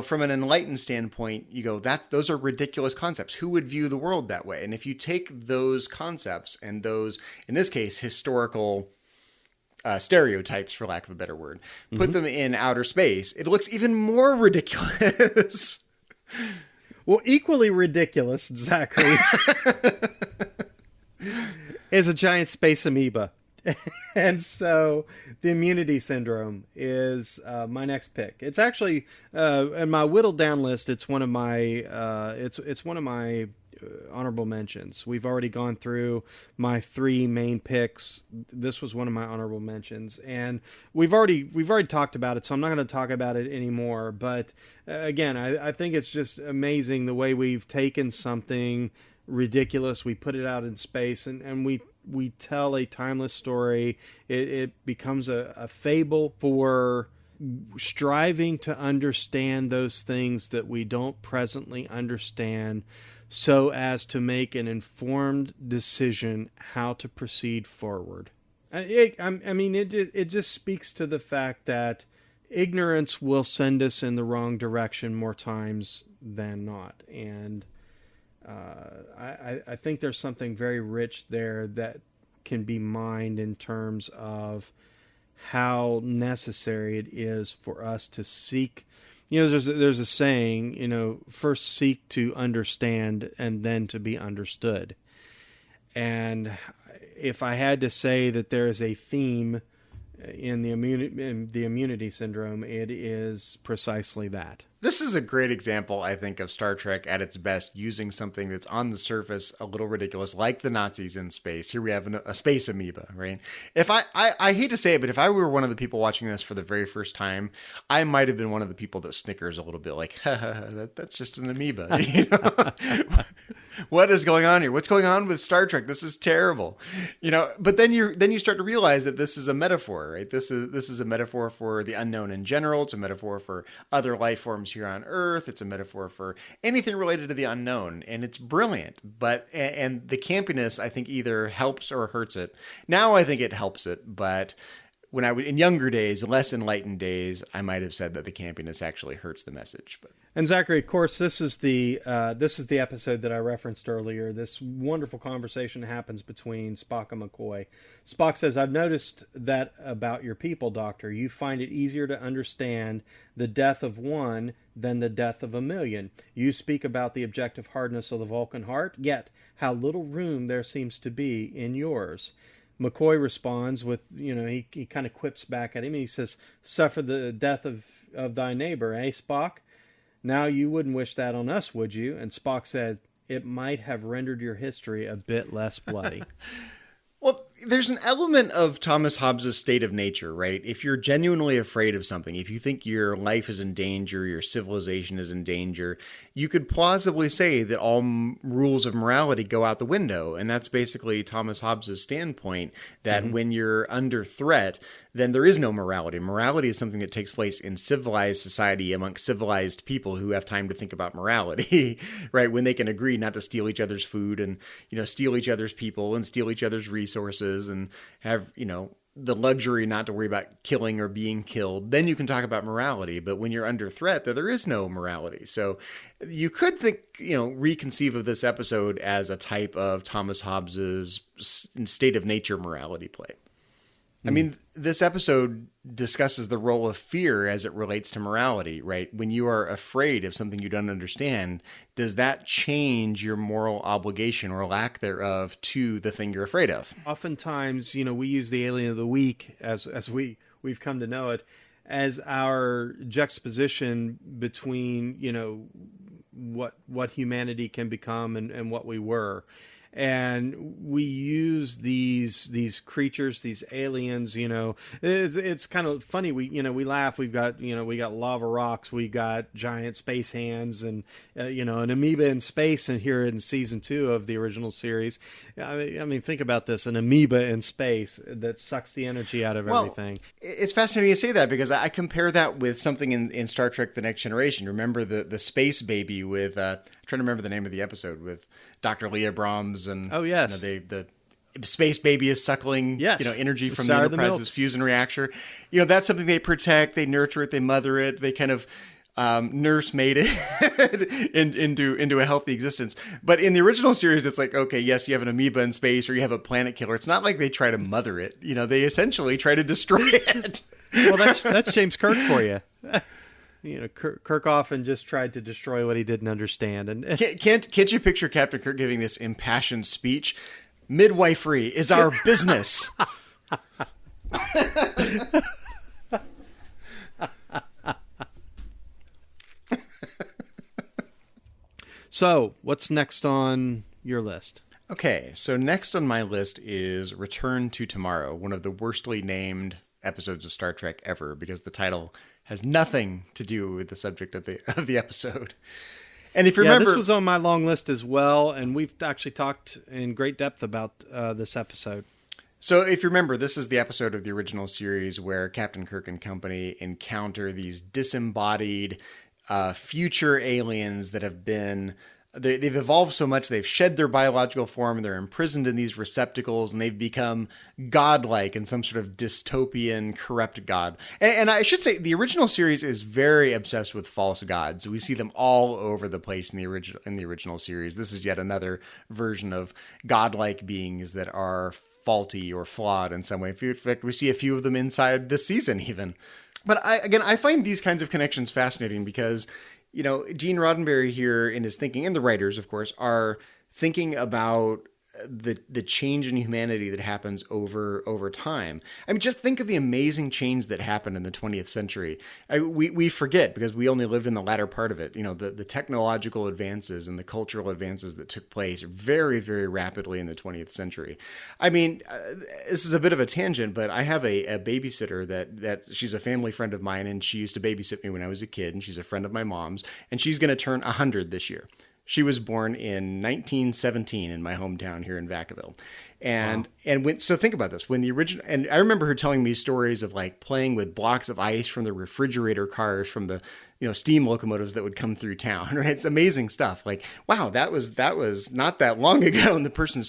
from an enlightened standpoint, you go, those are ridiculous concepts. Who would view the world that way? And if you take those concepts and those, in this case, historical stereotypes, for lack of a better word, put them in outer space, it looks even more ridiculous. Well, equally ridiculous, Zachary, is a giant space amoeba. And so the immunity syndrome is my next pick. It's actually in my whittled down list. It's one of my it's one of my honorable mentions. We've already gone through my 3 main picks. This was one of my honorable mentions, and we've already talked about it, so I'm not going to talk about it anymore. But again, I think it's just amazing the way we've taken something ridiculous, we put it out in space, and we tell a timeless story. It becomes a fable for striving to understand those things that we don't presently understand, so as to make an informed decision how to proceed forward. It just speaks to the fact that ignorance will send us in the wrong direction more times than not. And I think there's something very rich there that can be mined in terms of how necessary it is for us to seek. There's a saying, first seek to understand and then to be understood. And if I had to say that there is a theme in the immunity syndrome, it is precisely that. This is a great example, I think, of Star Trek at its best, using something that's on the surface a little ridiculous, like the Nazis in space. Here we have a space amoeba, right? If I hate to say it, but if I were one of the people watching this for the very first time, I might have been one of the people that snickers a little bit, like, that's just an amoeba. What is going on here? What's going on with Star Trek? This is terrible. But then you start to realize that this is a metaphor, right? This is a metaphor for the unknown in general. It's a metaphor for other life forms here on Earth. It's a metaphor for anything related to the unknown, and it's brilliant. And the campiness, I think, either helps or hurts it. Now I think it helps it, but when I was in younger days, less enlightened days, I might have said that the campiness actually hurts the message. And Zachary, of course, this is the episode that I referenced earlier. This wonderful conversation happens between Spock and McCoy. Spock says, "I've noticed that about your people, Doctor. You find it easier to understand the death of one than the death of a million. You speak about the objective hardness of the Vulcan heart, yet how little room there seems to be in yours." McCoy responds with, he kind of quips back at him, and he says, "Suffer the death of thy neighbor, eh, Spock? Now you wouldn't wish that on us, would you?" And Spock said, "It might have rendered your history a bit less bloody." Well, there's an element of Thomas Hobbes' state of nature, right? If you're genuinely afraid of something, if you think your life is in danger, your civilization is in danger, you could plausibly say that all rules of morality go out the window. And that's basically Thomas Hobbes' standpoint, that when you're under threat, then there is no morality. Morality is something that takes place in civilized society amongst civilized people who have time to think about morality, right? When they can agree not to steal each other's food and, steal each other's people and steal each other's resources and have, the luxury not to worry about killing or being killed, then you can talk about morality. But when you're under threat, there is no morality. So you could think, reconceive of this episode as a type of Thomas Hobbes's state of nature morality play. I mean, this episode discusses the role of fear as it relates to morality, right? When you are afraid of something you don't understand, does that change your moral obligation or lack thereof to the thing you're afraid of? Oftentimes, we use the alien of the week as we've come to know it as our juxtaposition between, what humanity can become and what we were. And we use these creatures, these aliens, it's kind of funny. We laugh. We got lava rocks. We got giant space hands and, an amoeba in space. And here in season 2 of the original series, I mean, think about this, an amoeba in space that sucks the energy out of everything. It's fascinating to say that because I compare that with something in Star Trek: The Next Generation. Remember the space baby with, I'm trying to remember the name of the episode with Dr. Leah Brahms and the space baby is suckling energy from the Enterprise's fusion reactor. That's something they protect, they nurture it, they mother it, they kind of nursemaid it into a healthy existence. But in the original series, it's like, okay, yes, you have an amoeba in space or you have a planet killer. It's not like they try to mother it. They essentially try to destroy it. Well, that's James Kirk for you. Kirk often just tried to destroy what he didn't understand. And can't you picture Captain Kirk giving this impassioned speech? Midwifery is our business. So, what's next on your list? Okay, so next on my list is Return to Tomorrow, one of the worstly named episodes of Star Trek ever, because the title has nothing to do with the subject of the episode. And if you remember, this was on my long list as well, and we've actually talked in great depth about this episode. So if you remember, this is the episode of the original series where Captain Kirk and company encounter these disembodied future aliens that have been... They've evolved so much, they've shed their biological form, and they're imprisoned in these receptacles, and they've become godlike in some sort of dystopian, corrupt god. And I should say, the original series is very obsessed with false gods. We see them all over the place in the original series. This is yet another version of godlike beings that are faulty or flawed in some way. In fact, we see a few of them inside this season even. But I find these kinds of connections fascinating because... Gene Roddenberry here in his thinking, and the writers, of course, are thinking about the change in humanity that happens over time. I mean, just think of the amazing change that happened in the 20th century. We forget because we only lived in the latter part of it. The technological advances and the cultural advances that took place very, very rapidly in the 20th century. I mean, this is a bit of a tangent, but I have a babysitter that she's a family friend of mine, and she used to babysit me when I was a kid, and she's a friend of my mom's, and she's going to turn 100 this year. She was born in 1917 in my hometown here in Vacaville. So think about this. When the original, and I remember her telling me stories of like playing with blocks of ice from the refrigerator cars from the, steam locomotives that would come through town, right? It's amazing stuff. Like, wow, that was not that long ago. And the person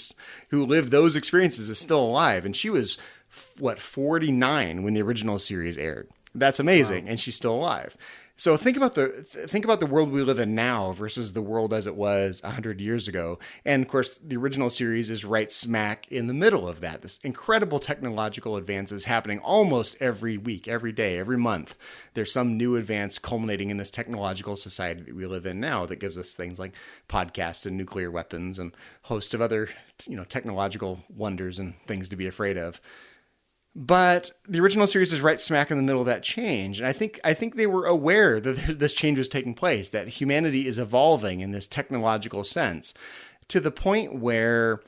who lived those experiences is still alive. And she was 49 when the original series aired. That's amazing. Wow. And she's still alive. So think about the world we live in now versus the world as it was 100 years ago. And of course, the original series is right smack in the middle of that. This incredible technological advances happening almost every week, every day, every month. There's some new advance culminating in this technological society that we live in now that gives us things like podcasts and nuclear weapons and hosts of other, technological wonders and things to be afraid of. But the original series is right smack in the middle of that change. And I think they were aware that this change was taking place, that humanity is evolving in this technological sense to the point where,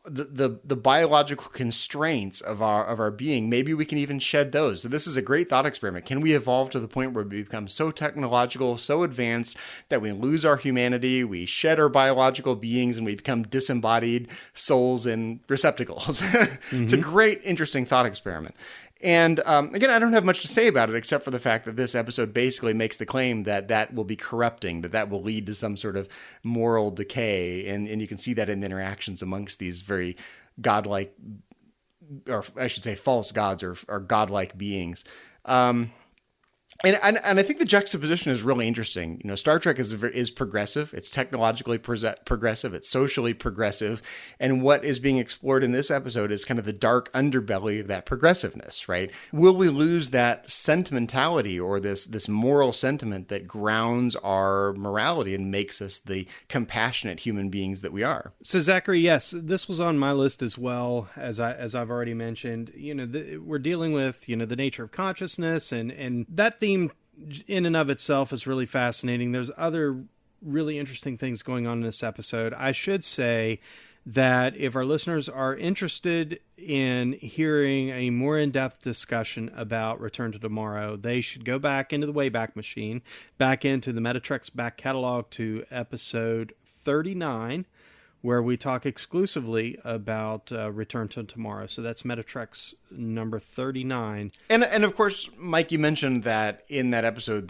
the biological constraints of our being, maybe we can even shed those. So this is a great thought experiment. Can we evolve to the point where we become so technological, so advanced that we lose our humanity, we shed our biological beings, and we become disembodied souls in receptacles? It's a great, interesting thought experiment. And again, I don't have much to say about it except for the fact that this episode basically makes the claim that will be corrupting, that will lead to some sort of moral decay. And you can see that in the interactions amongst these very godlike, or I should say false gods or godlike beings. And I think the juxtaposition is really interesting. Star Trek is progressive. It's technologically progressive. It's socially progressive. And what is being explored in this episode is kind of the dark underbelly of that progressiveness, right? Will we lose that sentimentality or this moral sentiment that grounds our morality and makes us the compassionate human beings that we are? So Zachary, yes, this was on my list as well, as I've already mentioned. We're dealing with the nature of consciousness, and that theme in and of itself is really fascinating. There's other really interesting things going on in this episode. I should say that if our listeners are interested in hearing a more in-depth discussion about Return to Tomorrow, they should go back into the Wayback Machine, back into the Metatrex back catalog to episode 39, where we talk exclusively about Return to Tomorrow. So that's Metatrex number 39. And of course, Mike, you mentioned that in that episode,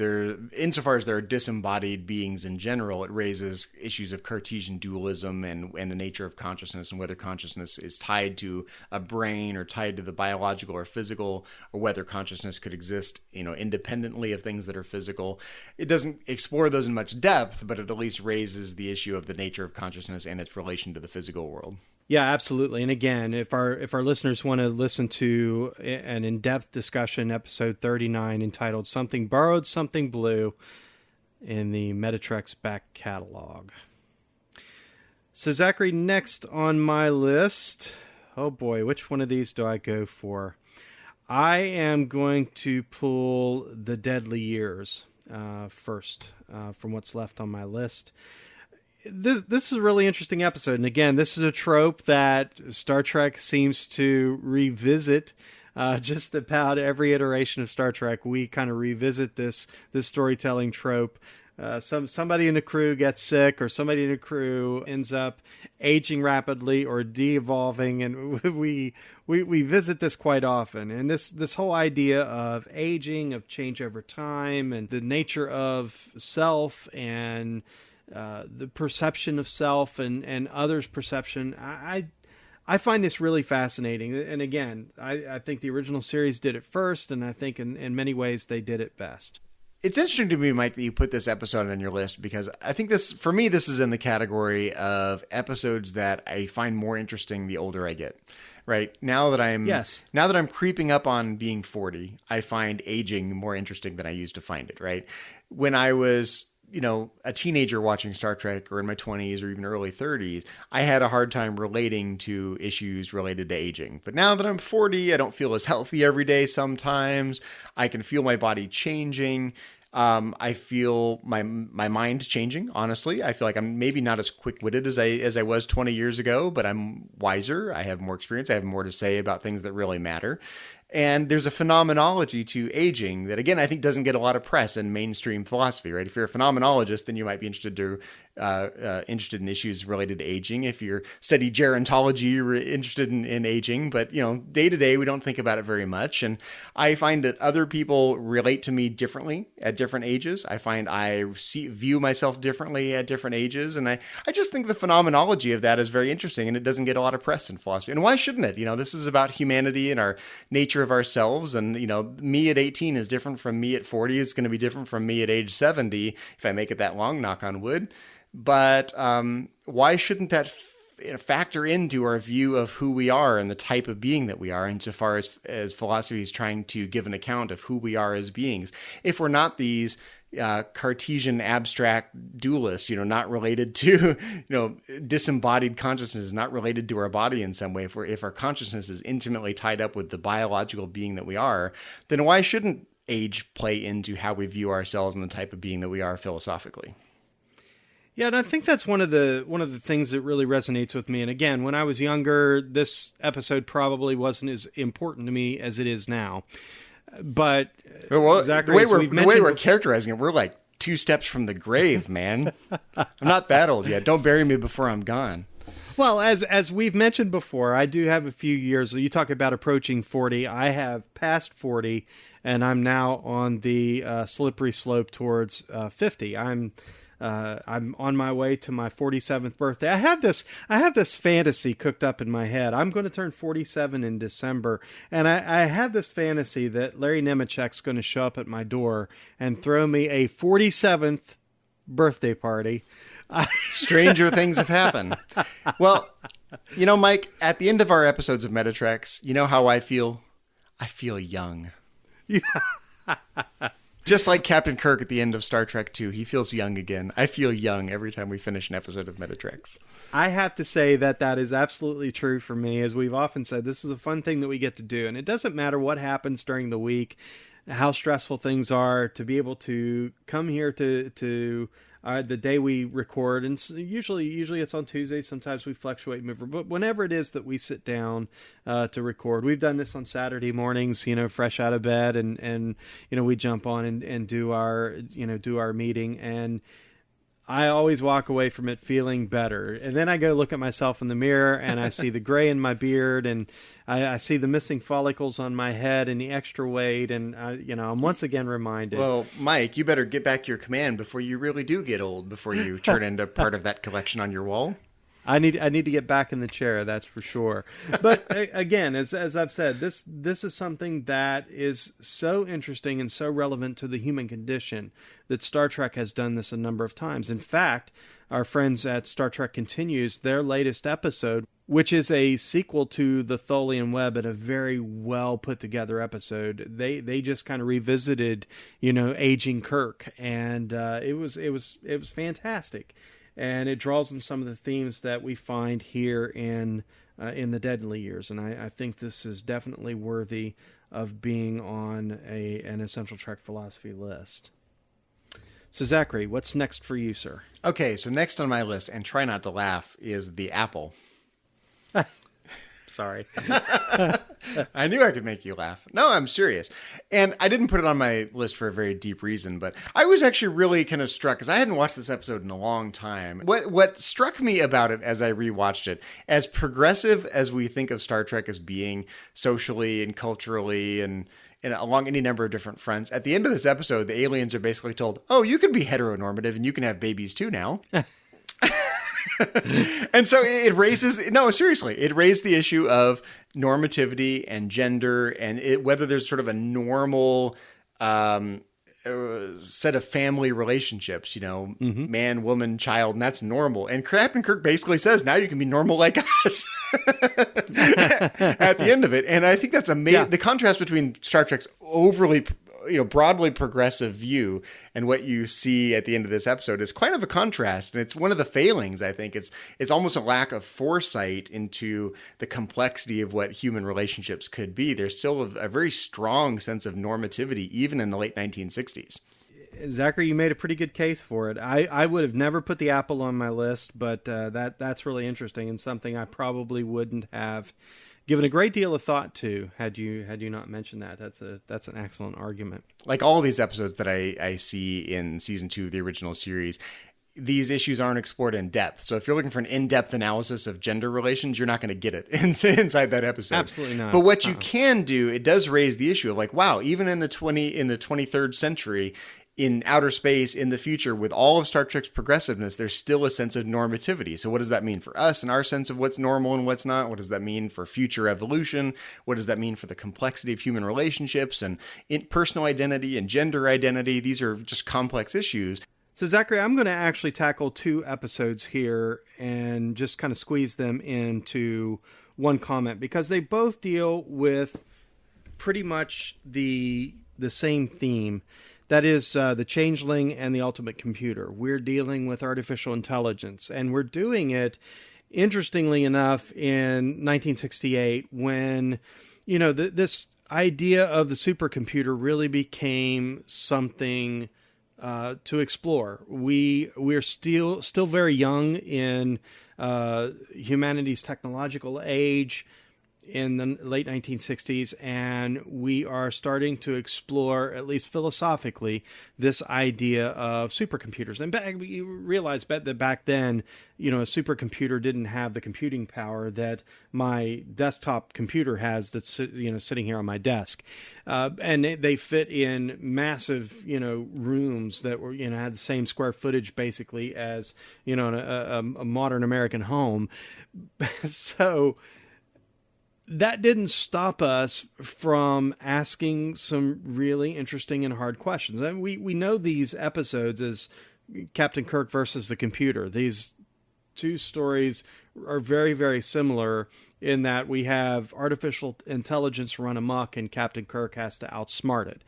insofar as there are disembodied beings in general, it raises issues of Cartesian dualism and the nature of consciousness, and whether consciousness is tied to a brain or tied to the biological or physical, or whether consciousness could exist, independently of things that are physical. It doesn't explore those in much depth, but it at least raises the issue of the nature of consciousness and its relation to the physical world. Yeah, absolutely. And again, if our listeners want to listen to an in-depth discussion, episode 39, entitled Something Borrowed, Something Blue, in the Metatrex back catalog. So Zachary, next on my list, oh boy, which one of these do I go for? I am going to pull The Deadly Years first from what's left on my list. This is a really interesting episode. And again, this is a trope that Star Trek seems to revisit. Just about every iteration of Star Trek, we kind of revisit this storytelling trope. Somebody in the crew gets sick, or somebody in the crew ends up aging rapidly or de-evolving, and we visit this quite often. And this whole idea of aging, of change over time, and the nature of self, and the perception of self and others' perception, I find this really fascinating. And again, I think the original series did it first, and I think in many ways they did it best. It's interesting to me, Mike, that you put this episode on your list, because I think this is in the category of episodes that I find more interesting the older I get. Right. Now that I'm creeping up on being 40, I find aging more interesting than I used to find it. Right. When I was a teenager watching Star Trek, or in my 20s or even early 30s, I had a hard time relating to issues related to aging. But now that I'm 40, I don't feel as healthy every day sometimes. I can feel my body changing. I feel my mind changing, honestly. I feel like I'm maybe not as quick-witted as I was 20 years ago, but I'm wiser. I have more experience. I have more to say about things that really matter. And there's a phenomenology to aging that, again, I think doesn't get a lot of press in mainstream philosophy, right? If you're a phenomenologist, then you might be interested in issues related to aging. If you're study gerontology, you're interested in aging. But, day to day, we don't think about it very much. And I find that other people relate to me differently at different ages. I find I view myself differently at different ages. And I just think the phenomenology of that is very interesting, and it doesn't get a lot of press in philosophy. And why shouldn't it? This is about humanity and our nature of ourselves, and me at 18 is different from me at 40. It's going to be different from me at age 70 if I make it that long, knock on wood. But why shouldn't that factor into our view of who we are and the type of being that we are, insofar as philosophy is trying to give an account of who we are as beings? If we're not these Cartesian abstract dualists, not related to, disembodied consciousness, not related to our body in some way. If our consciousness is intimately tied up with the biological being that we are, then why shouldn't age play into how we view ourselves and the type of being that we are philosophically? Yeah, and I think that's one of the things that really resonates with me. And again, when I was younger, this episode probably wasn't as important to me as it is now. But Zachary, the way we're characterizing it, we're like 2 steps from the grave, man. I'm not that old yet. Don't bury me before I'm gone. Well, as we've mentioned before, I do have a few years. You talk about approaching 40. I have passed 40, and I'm now on the slippery slope towards 50. I'm on my way to my 47th birthday. I have this fantasy cooked up in my head. I'm going to turn 47 in December, and I have this fantasy that Larry Nemechek's going to show up at my door and throw me a 47th birthday party. Stranger things have happened. Well, Mike, at the end of our episodes of Metatrex, you know how I feel? I feel young. Yeah. Just like Captain Kirk at the end of Star Trek II, he feels young again. I feel young every time we finish an episode of Metatrex. I have to say that is absolutely true for me. As we've often said, this is a fun thing that we get to do. And it doesn't matter what happens during the week, how stressful things are, to be able to come here to the day we record, and usually it's on Tuesday. Sometimes we fluctuate, but whenever it is that we sit down to record, we've done this on Saturday mornings, fresh out of bed, and we jump on and do our meeting, and I always walk away from it feeling better. And then I go look at myself in the mirror, and I see the gray in my beard, and I see the missing follicles on my head and the extra weight, and I'm once again reminded. Well, Mike, you better get back your command before you really do get old, before you turn into part of that collection on your wall. I need to get back in the chair, that's for sure. But again, as I've said, this is something that is so interesting and so relevant to the human condition that Star Trek has done this a number of times. In fact, our friends at Star Trek Continues, their latest episode, which is a sequel to the Tholian Web and a very well put together episode, they just kind of revisited, aging Kirk, and it was fantastic. And it draws on some of the themes that we find here in the Deadly Years. And I think this is definitely worthy of being on an Essential Trek Philosophy list. So, Zachary, what's next for you, sir? Okay, so next on my list, and try not to laugh, is the apple. Sorry. I knew I could make you laugh. No, I'm serious. And I didn't put it on my list for a very deep reason, but I was actually really kind of struck, because I hadn't watched this episode in a long time. What struck me about it as I rewatched it, as progressive as we think of Star Trek as being socially and culturally and along any number of different fronts, at the end of this episode, the aliens are basically told, oh, you can be heteronormative and you can have babies too now. And so it raised the issue of normativity and gender, and whether there's sort of a normal set of family relationships, man, woman, child, and that's normal. And Captain Kirk basically says, now you can be normal like us at the end of it. And I think that's amazing. Yeah. The contrast between Star Trek's overly broadly progressive view and what you see at the end of this episode is quite of a contrast. And it's one of the failings, I think. It's almost a lack of foresight into the complexity of what human relationships could be. There's still a very strong sense of normativity, even in the late 1960s. Zachary, you made a pretty good case for it. I would have never put the apple on my list, but that's really interesting and something I probably wouldn't have given a great deal of thought to had you not mentioned that. That's an excellent argument. Like all these episodes that I see in season 2 of the original series, these issues aren't explored in depth. So if you're looking for an in-depth analysis of gender relations, you're not going to get it inside that episode. Absolutely not. But what you can do, it does raise the issue of like, wow, even in the 23rd century, in outer space, in the future, with all of Star Trek's progressiveness, there's still a sense of normativity. So what does that mean for us and our sense of what's normal and what's not? What does that mean for future evolution? What does that mean for the complexity of human relationships and personal identity and gender identity? These are just complex issues. So, Zachary, I'm going to actually tackle 2 episodes here and just kind of squeeze them into one comment, because they both deal with pretty much the same theme. That is the Changeling and the Ultimate Computer. We're dealing with artificial intelligence, and we're doing it, interestingly enough, in 1968 when, this idea of the supercomputer really became something to explore. We're still very young in humanity's technological age in the late 1960s, and we are starting to explore, at least philosophically, this idea of supercomputers. And we realize that back then, a supercomputer didn't have the computing power that my desktop computer has that's sitting here on my desk. And they fit in massive, rooms that were, had the same square footage basically as, a modern American home. So that didn't stop us from asking some really interesting and hard questions. And we know these episodes as Captain Kirk versus the computer. These two stories are very, very similar in that we have artificial intelligence run amok and Captain Kirk has to outsmart it.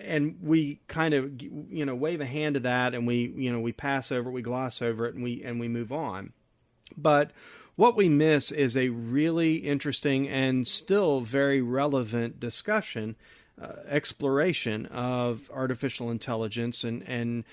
And we kind of, wave a hand to that, and we pass over it, we gloss over it, and we move on. But what we miss is a really interesting and still very relevant discussion, exploration of artificial intelligence and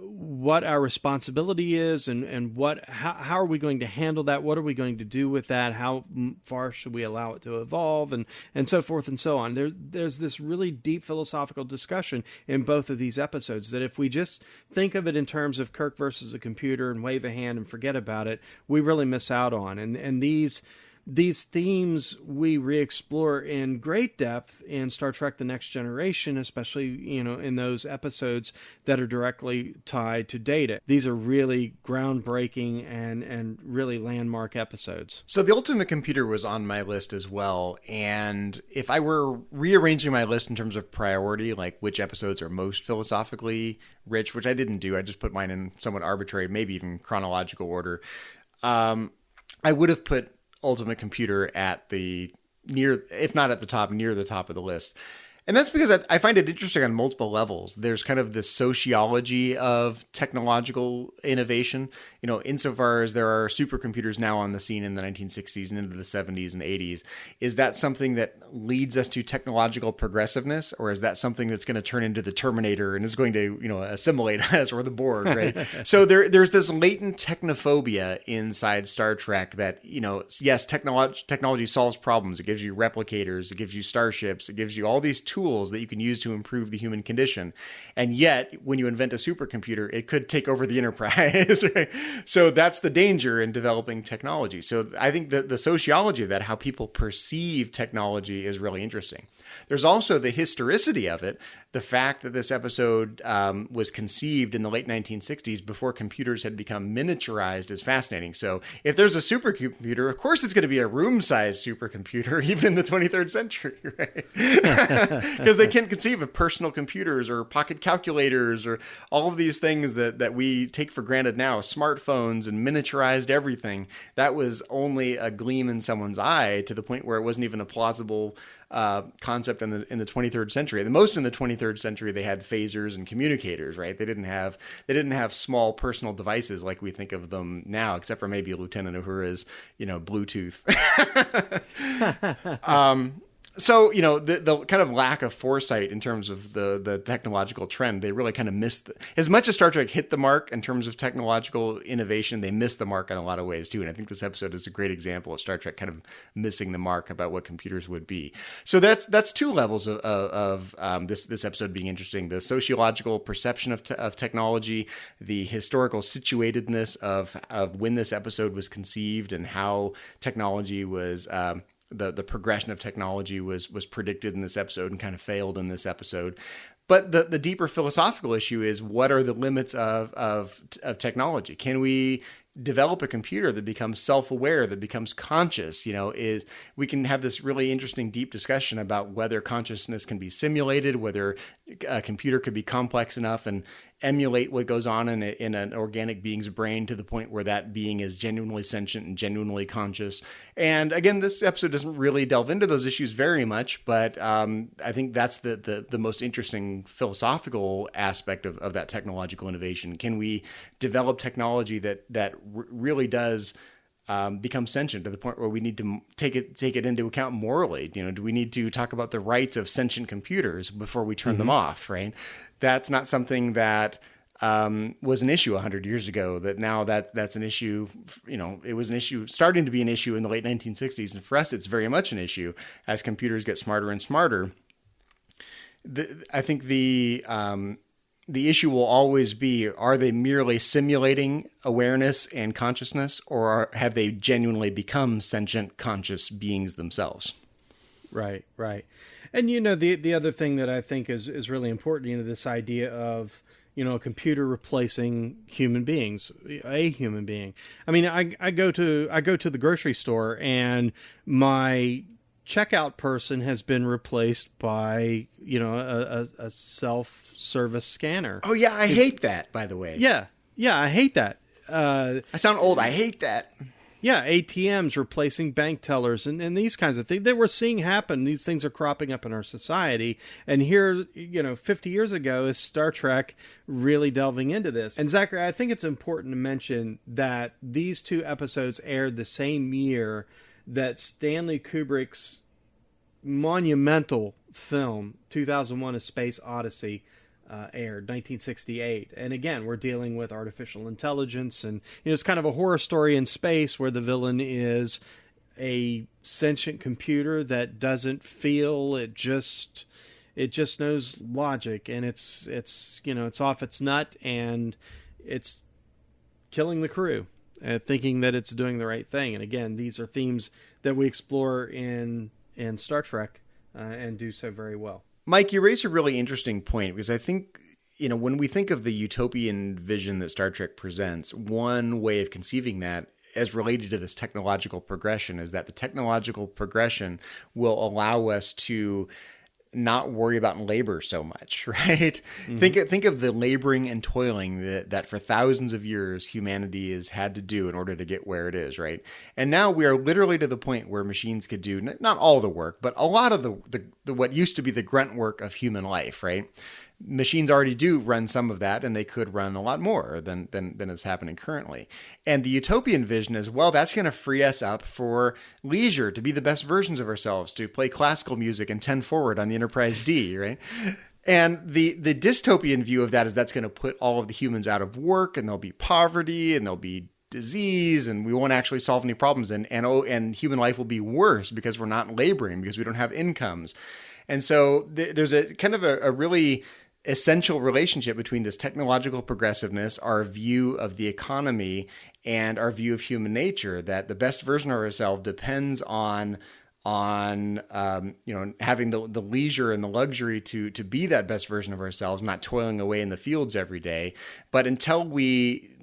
what our responsibility is and how are we going to handle that? What are we going to do with that? How far should we allow it to evolve and so forth and so on? There's this really deep philosophical discussion in both of these episodes that if we just think of it in terms of Kirk versus a computer and wave a hand and forget about it, we really miss out on. And these themes we re-explore in great depth in Star Trek The Next Generation, especially, in those episodes that are directly tied to Data. These are really groundbreaking and really landmark episodes. So The Ultimate Computer was on my list as well, and if I were rearranging my list in terms of priority, like which episodes are most philosophically rich, which I didn't do, I just put mine in somewhat arbitrary, maybe even chronological order, I would have put Ultimate Computer at the near, if not at the top, near the top of the list. And that's because I find it interesting on multiple levels. There's kind of the sociology of technological innovation, insofar as there are supercomputers now on the scene in the 1960s and into the 70s and 80s. Is that something that leads us to technological progressiveness, or is that something that's going to turn into the Terminator and is going to, assimilate us, or the Borg, right? So there's this latent technophobia inside Star Trek that, yes, technology solves problems. It gives you replicators, it gives you starships, it gives you all these tools that you can use to improve the human condition. And yet, when you invent a supercomputer, it could take over the Enterprise. Right? So that's the danger in developing technology. So I think that the sociology of that, how people perceive technology, is really interesting. There's also the historicity of it. The fact that this episode was conceived in the late 1960s before computers had become miniaturized is fascinating. So if there's a supercomputer, of course it's going to be a room-sized supercomputer, even in the 23rd century, right? Because they can't conceive of personal computers or pocket calculators or all of these things that we take for granted now, smartphones and miniaturized everything. That was only a gleam in someone's eye, to the point where it wasn't even a plausible concept in the 23rd century. The most in the 23rd century, they had phasers and communicators, right? They didn't have small personal devices like we think of them now, except for maybe Lieutenant Uhura's, Bluetooth. So, the kind of lack of foresight in terms of the technological trend, they really kind of missed as much as Star Trek hit the mark in terms of technological innovation, they missed the mark in a lot of ways too. And I think this episode is a great example of Star Trek kind of missing the mark about what computers would be. So that's two levels of this episode being interesting: the sociological perception of technology, the historical situatedness of when this episode was conceived and how technology was. The progression of technology was predicted in this episode and kind of failed in this episode. But the deeper philosophical issue is, what are the limits of technology? Can we develop a computer that becomes self-aware, that becomes conscious? We can have this really interesting deep discussion about whether consciousness can be simulated, whether a computer could be complex enough and emulate what goes on in an organic being's brain to the point where that being is genuinely sentient and genuinely conscious. And again, this episode doesn't really delve into those issues very much, but I think that's the most interesting philosophical aspect of that technological innovation. Can we develop technology that really does become sentient to the point where we need to take it into account morally? Do we need to talk about the rights of sentient computers before we turn them off, right? That's not something that was an issue 100 years ago, that now that's an issue. It was an issue, starting to be an issue in the late 1960s. And for us, it's very much an issue as computers get smarter and smarter. I think the issue will always be, are they merely simulating awareness and consciousness, or have they genuinely become sentient, conscious beings themselves? Right. And, the other thing that I think is really important, this idea of, a computer replacing human beings, a human being. I mean, I go to the grocery store, and my checkout person has been replaced by, a self-service scanner. Oh yeah, I hate that, by the way. Yeah, I hate that. I sound old. I hate that. Yeah, ATMs replacing bank tellers and these kinds of things that we're seeing happen. These things are cropping up in our society. And here, 50 years ago is Star Trek really delving into this. And Zachary, I think it's important to mention that these two episodes aired the same year that Stanley Kubrick's monumental film, 2001: A Space Odyssey, aired, 1968. And again, we're dealing with artificial intelligence, and it's kind of a horror story in space where the villain is a sentient computer that doesn't feel, it just knows logic, and it's off its nut, and it's killing the crew, thinking that it's doing the right thing. And again, these are themes that we explore in Star Trek, and do so very well. Mike, you raise a really interesting point, because I think, when we think of the utopian vision that Star Trek presents, one way of conceiving that as related to this technological progression is that the technological progression will allow us to not worry about labor so much, right? Mm-hmm. Think of the laboring and toiling that for thousands of years humanity has had to do in order to get where it is, right? And now we are literally to the point where machines could do not all the work, but a lot of the what used to be the grunt work of human life, right? Machines already do run some of that, and they could run a lot more than is happening currently. And the utopian vision is, well, that's going to free us up for leisure, to be the best versions of ourselves, to play classical music and 10 forward on the Enterprise D, right? And the dystopian view of that is that's going to put all of the humans out of work, and there'll be poverty, and there'll be disease, and we won't actually solve any problems, and human life will be worse because we're not laboring, because we don't have incomes. And so there's a kind of a really essential relationship between this technological progressiveness, our view of the economy, and our view of human nature, that the best version of ourselves depends on having the leisure and the luxury to be that best version of ourselves, not toiling away in the fields every day. But until we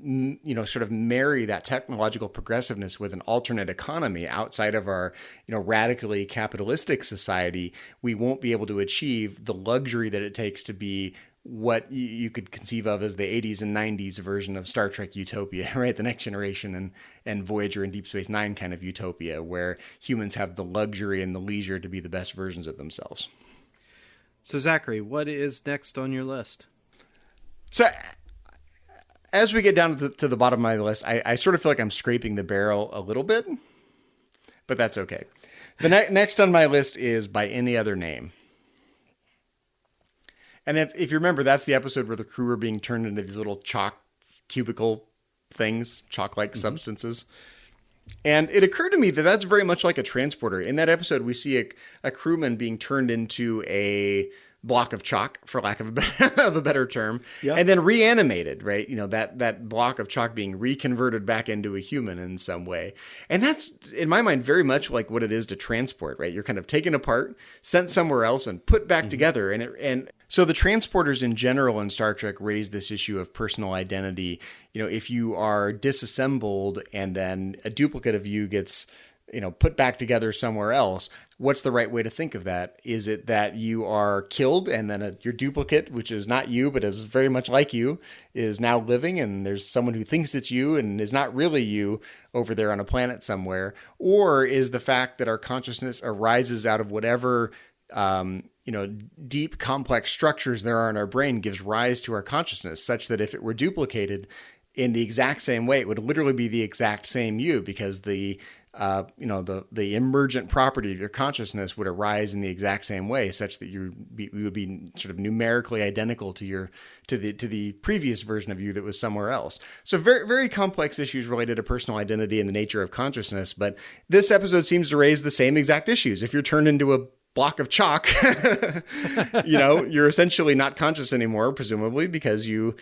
sort of marry that technological progressiveness with an alternate economy outside of our radically capitalistic society, we won't be able to achieve the luxury that it takes to be what you could conceive of as the 80s and 90s version of Star Trek utopia, right? The Next Generation and Voyager and Deep Space Nine kind of utopia, where humans have the luxury and the leisure to be the best versions of themselves. So Zachary, what is next on your list? So as we get down to the bottom of my list, I sort of feel like I'm scraping the barrel a little bit, but that's okay. The next on my list is By Any Other Name. And if you remember, that's the episode where the crew are being turned into these little chalk cubicle things, chalk-like substances. And it occurred to me that that's very much like a transporter. In that episode, we see a crewman being turned into a block of chalk, for lack of a better term, and then reanimated, right? That block of chalk being reconverted back into a human in some way. And that's, in my mind, very much like what it is to transport, right? You're kind of taken apart, sent somewhere else, and put back together. And so the transporters in general in Star Trek raise this issue of personal identity. If you are disassembled and then a duplicate of you gets put back together somewhere else, what's the right way to think of that? Is it that you are killed and then your duplicate, which is not you, but is very much like you, is now living, and there's someone who thinks it's you and is not really you over there on a planet somewhere? Or is the fact that our consciousness arises out of whatever, deep, complex structures there are in our brain gives rise to our consciousness, such that if it were duplicated, in the exact same way. It would literally be the exact same you, because the emergent property of your consciousness would arise in the exact same way, such that you would be sort of numerically identical to the previous version of you that was somewhere else. So very, very complex issues related to personal identity and the nature of consciousness. But this episode seems to raise the same exact issues. If you're turned into a block of chalk, you're essentially not conscious anymore, presumably, because your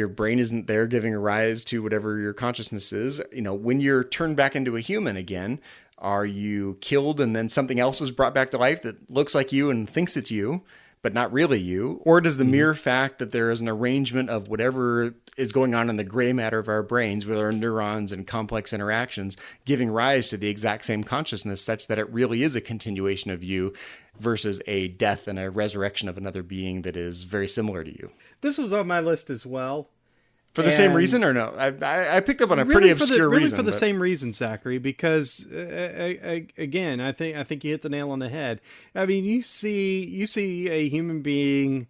brain isn't there giving rise to whatever your consciousness is. When you're turned back into a human again, are you killed and then something else is brought back to life that looks like you and thinks it's you, but not really you? Or does the mere fact that there is an arrangement of whatever is going on in the gray matter of our brains with our neurons and complex interactions giving rise to the exact same consciousness, such that it really is a continuation of you versus a death and a resurrection of another being that is very similar to you? This was on my list as well. For the same reason, or no? I picked up on a pretty obscure reason. Really for the same reason, Zachary, because again, I think you hit the nail on the head. I mean, you see a human being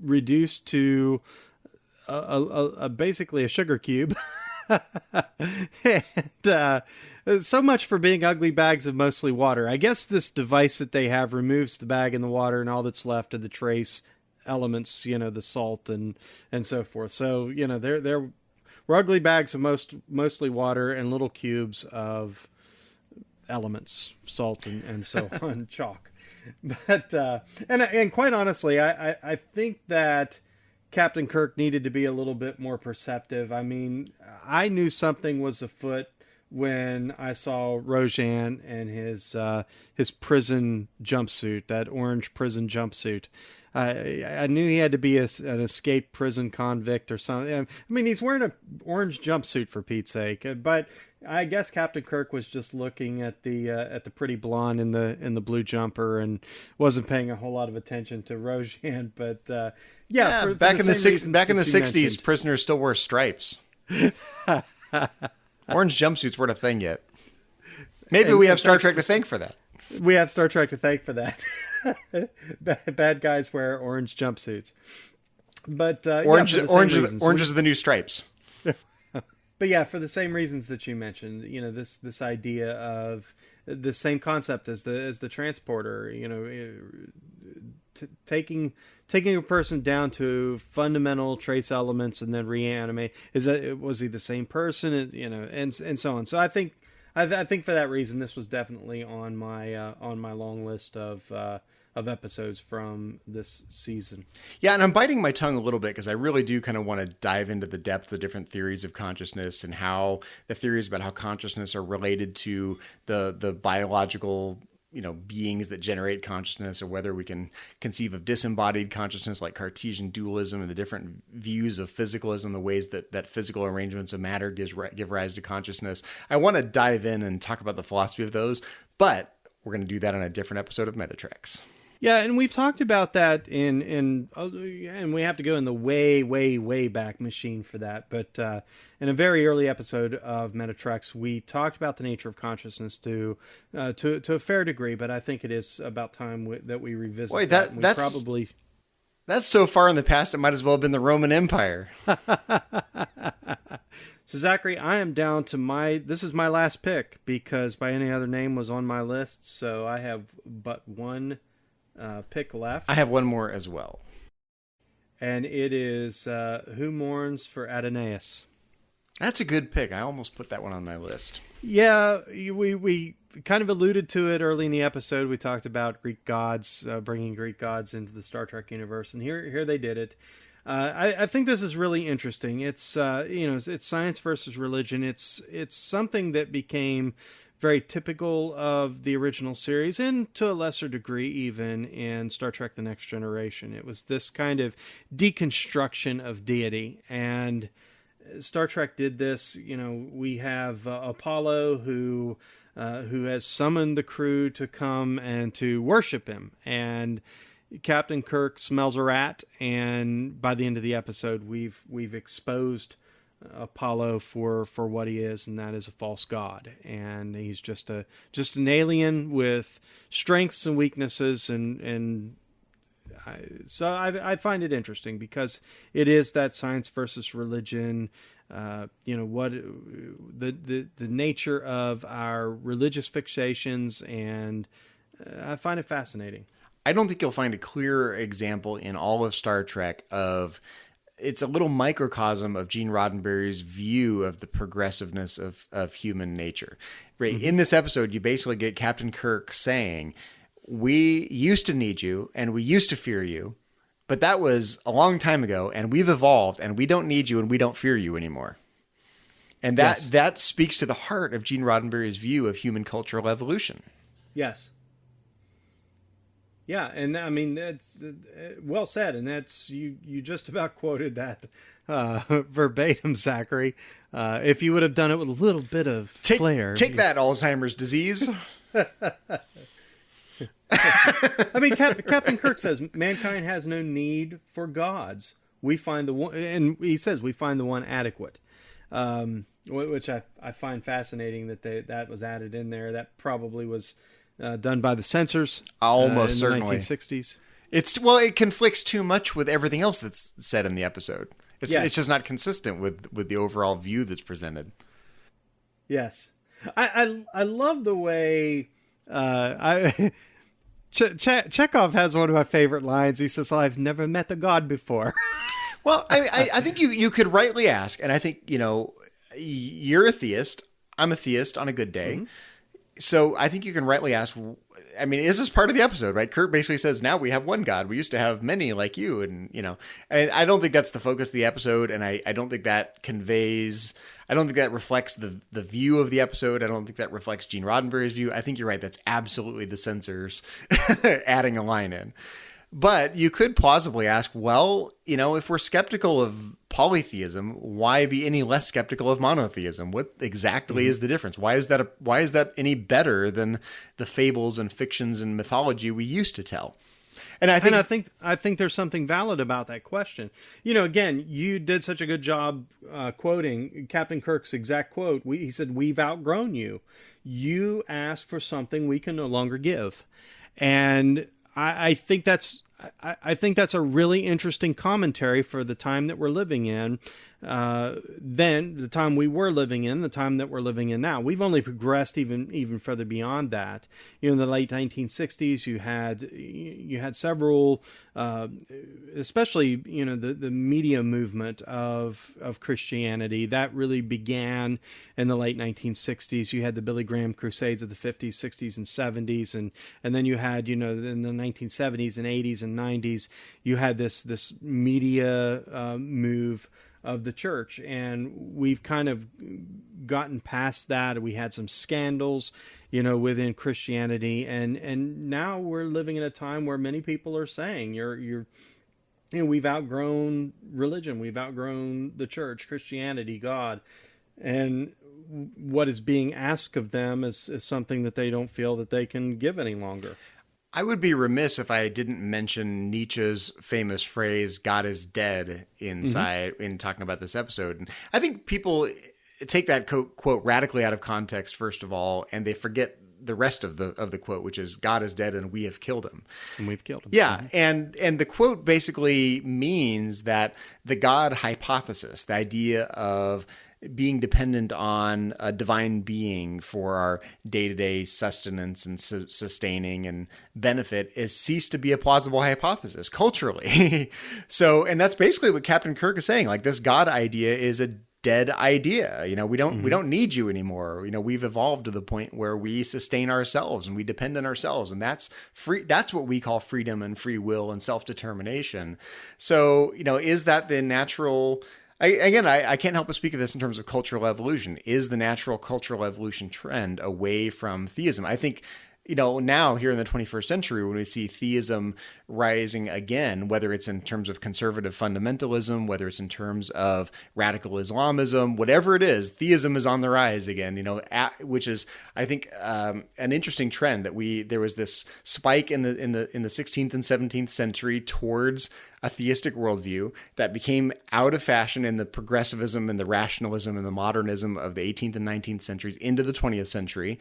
reduced to basically a sugar cube. And so much for being ugly bags of mostly water. I guess this device that they have removes the bag and the water, and all that's left are the trace elements, the salt and so forth. So, we're ugly bags of mostly water and little cubes of elements, salt and so on, chalk. But and quite honestly, I think that Captain Kirk needed to be a little bit more perceptive. I mean, I knew something was afoot when I saw Rojan and his prison jumpsuit, that orange prison jumpsuit. I knew he had to be an escaped prison convict or something. I mean, he's wearing an orange jumpsuit, for Pete's sake. But I guess Captain Kirk was just looking at the pretty blonde in the blue jumper and wasn't paying a whole lot of attention to Rojan. But back in the 60s, prisoners still wore stripes. Orange jumpsuits weren't a thing yet. Maybe we have Star Trek to thank for that. We have Star Trek to thank for that. Bad guys wear orange jumpsuits, but orange is the new stripes. But yeah, for the same reasons that you mentioned, this idea of the same concept as the transporter, taking a person down to fundamental trace elements and then reanimate. Was he the same person? And so on. So I think for that reason, this was definitely on my long list of episodes from this season. Yeah, and I'm biting my tongue a little bit because I really do kind of want to dive into the depth of the different theories of consciousness and how the theories about how consciousness are related to the biological beings that generate consciousness, or whether we can conceive of disembodied consciousness like Cartesian dualism and the different views of physicalism, the ways that physical arrangements of matter give rise to consciousness. I want to dive in and talk about the philosophy of those, but we're going to do that on a different episode of Metatreks. Yeah, and we've talked about that and we have to go in the way, way, way back machine for that. But in a very early episode of Metatreks, we talked about the nature of consciousness to a fair degree. But I think it is about time that we revisit. Boy, that's so far in the past, it might as well have been the Roman Empire. So Zachary, I am down to this is my last pick, because by any other name was on my list. So I have but one pick left. I have one more as well. And it is Who Mourns for Adonais. That's a good pick. I almost put that one on my list. Yeah, we kind of alluded to it early in the episode. We talked about Greek gods, bringing Greek gods into the Star Trek universe, and here they did it. I think this is really interesting. It's it's science versus religion. It's something that became very typical of the original series, and to a lesser degree even in Star Trek The Next Generation. It was this kind of deconstruction of deity, and Star Trek did this. We have Apollo who has summoned the crew to come and to worship him, and Captain Kirk smells a rat, and by the end of the episode we've exposed Apollo for what he is, and that is a false god, and he's just an alien with strengths and weaknesses, and I find it interesting because it is that science versus religion. What the nature of our religious fixations, and I find it fascinating. I don't think you'll find a clearer example in all of Star Trek of it's a little microcosm of Gene Roddenberry's view of the progressiveness of human nature. Right? Mm-hmm. In this episode, you basically get Captain Kirk saying, we used to need you and we used to fear you, but that was a long time ago and we've evolved and we don't need you and we don't fear you anymore. And that speaks to the heart of Gene Roddenberry's view of human cultural evolution. Yes. Yeah, and I mean, that's well said, and that's you just about quoted that verbatim, Zachary. If you would have done it with a little bit of flair. Take that, Alzheimer's disease. I mean, Captain Kirk says, mankind has no need for gods. We find the one, and he says, we find the one adequate. Which I find fascinating that was added in there. That probably was done by the censors. Almost in certainly. The 1960s. It conflicts too much with everything else that's said in the episode. It's just not consistent with the overall view that's presented. Yes. I love the way Chekhov has one of my favorite lines. He says, I've never met a god before. Well, I think you could rightly ask, and I think, you're a theist. I'm a theist on a good day. Mm-hmm. So I think you can rightly ask, I mean, is this part of the episode, right? Kurt basically says, now we have one God. We used to have many like you. And, I don't think that's the focus of the episode. And I don't think that I don't think that reflects the view of the episode. I don't think that reflects Gene Roddenberry's view. I think you're right. That's absolutely the censors adding a line in. But you could plausibly ask, well, if we're skeptical of polytheism, why be any less skeptical of monotheism? What exactly is the difference? Why is that any better than the fables and fictions and mythology we used to tell? And I think there's something valid about that question. Again, you did such a good job quoting Captain Kirk's exact quote. He said, "We've outgrown you. You asked for something we can no longer give," and I think that's a really interesting commentary for the time that we're living in. Then the time we were living in, the time that we're living in now, we've only progressed even further beyond that. In the late 1960s, you had several, especially the media movement of Christianity that really began in the late 1960s. You had the Billy Graham crusades of the 50s, 60s, and 70s, and then you had in the 1970s and 80s and 90s, you had this media move of the church, and we've kind of gotten past that. We had some scandals, within Christianity, and now we're living in a time where many people are saying we've outgrown religion, we've outgrown the church, Christianity, God, and what is being asked of them is something that they don't feel that they can give any longer. I would be remiss if I didn't mention Nietzsche's famous phrase, God is dead, in talking about this episode. And I think people take that quote radically out of context, first of all, and they forget the rest of the quote, which is God is dead and we have killed him. And we've killed him. Yeah. And the quote basically means that the God hypothesis, the idea of being dependent on a divine being for our day-to-day sustenance and sustaining and benefit is ceased to be a plausible hypothesis culturally. And that's basically what Captain Kirk is saying. Like, this God idea is a dead idea. We don't need you anymore. We've evolved to the point where we sustain ourselves and we depend on ourselves. And that's free. That's what we call freedom and free will and self-determination. So, is that the natural... I can't help but speak of this in terms of cultural evolution. Is the natural cultural evolution trend away from theism? I think, now here in the 21st century, when we see theism rising again, whether it's in terms of conservative fundamentalism, whether it's in terms of radical Islamism, whatever it is, theism is on the rise again, which is, I think, an interesting trend that there was this spike in the 16th and 17th century towards a theistic worldview that became out of fashion in the progressivism and the rationalism and the modernism of the 18th and 19th centuries into the 20th century.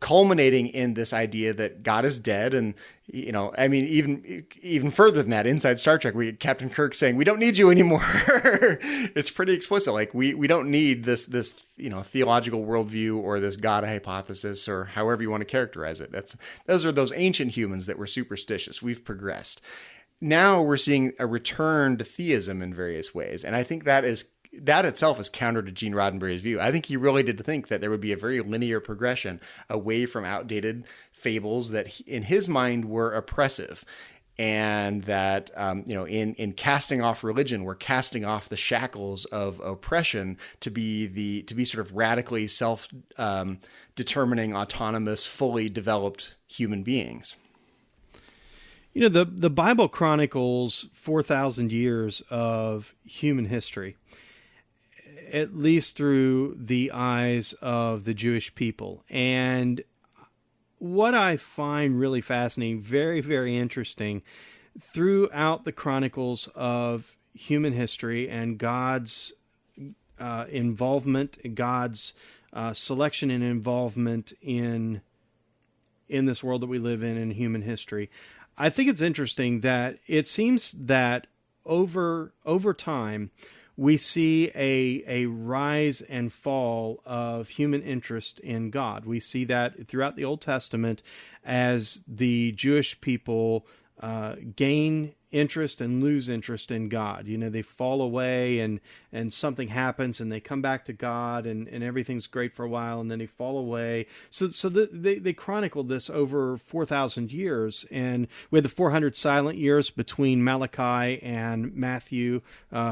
culminating in this idea that God is dead. And, I mean, even further than that, inside Star Trek, we get Captain Kirk saying, we don't need you anymore. It's pretty explicit. Like we don't need this, theological worldview or this God hypothesis or however you want to characterize it. Those are those ancient humans that were superstitious. We've progressed. Now we're seeing a return to theism in various ways. And I think that itself is counter to Gene Roddenberry's view. I think he really did think that there would be a very linear progression away from outdated fables that in his mind were oppressive. And that, in casting off religion, we're casting off the shackles of oppression to be sort of radically self-determining, autonomous, fully developed human beings. The Bible chronicles 4,000 years of human history, at least through the eyes of the Jewish people. And what I find really fascinating, very, very interesting, throughout the chronicles of human history and God's involvement, God's selection and involvement in this world that we live in human history, I think it's interesting that it seems that over time we see a rise and fall of human interest in God. We see that throughout the Old Testament as the Jewish people gain interest and lose interest in God. They fall away and something happens and they come back to God and everything's great for a while and then they fall away. So they chronicled this over 4,000 years. And we had the 400 silent years between Malachi and Matthew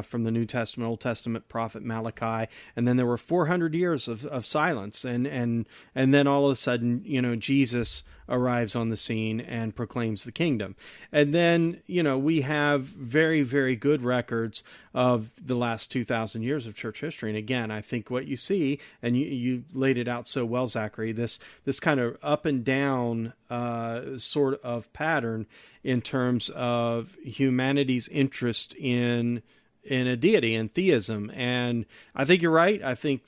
from the New Testament, Old Testament prophet Malachi. And then there were 400 years of silence. And then all of a sudden, Jesus arrives on the scene and proclaims the kingdom. And then, we have very, very good records of the last 2,000 years of church history. And again, I think what you see, and you laid it out so well, Zachary, this kind of up and down sort of pattern in terms of humanity's interest in a deity and theism. And I think you're right. I think,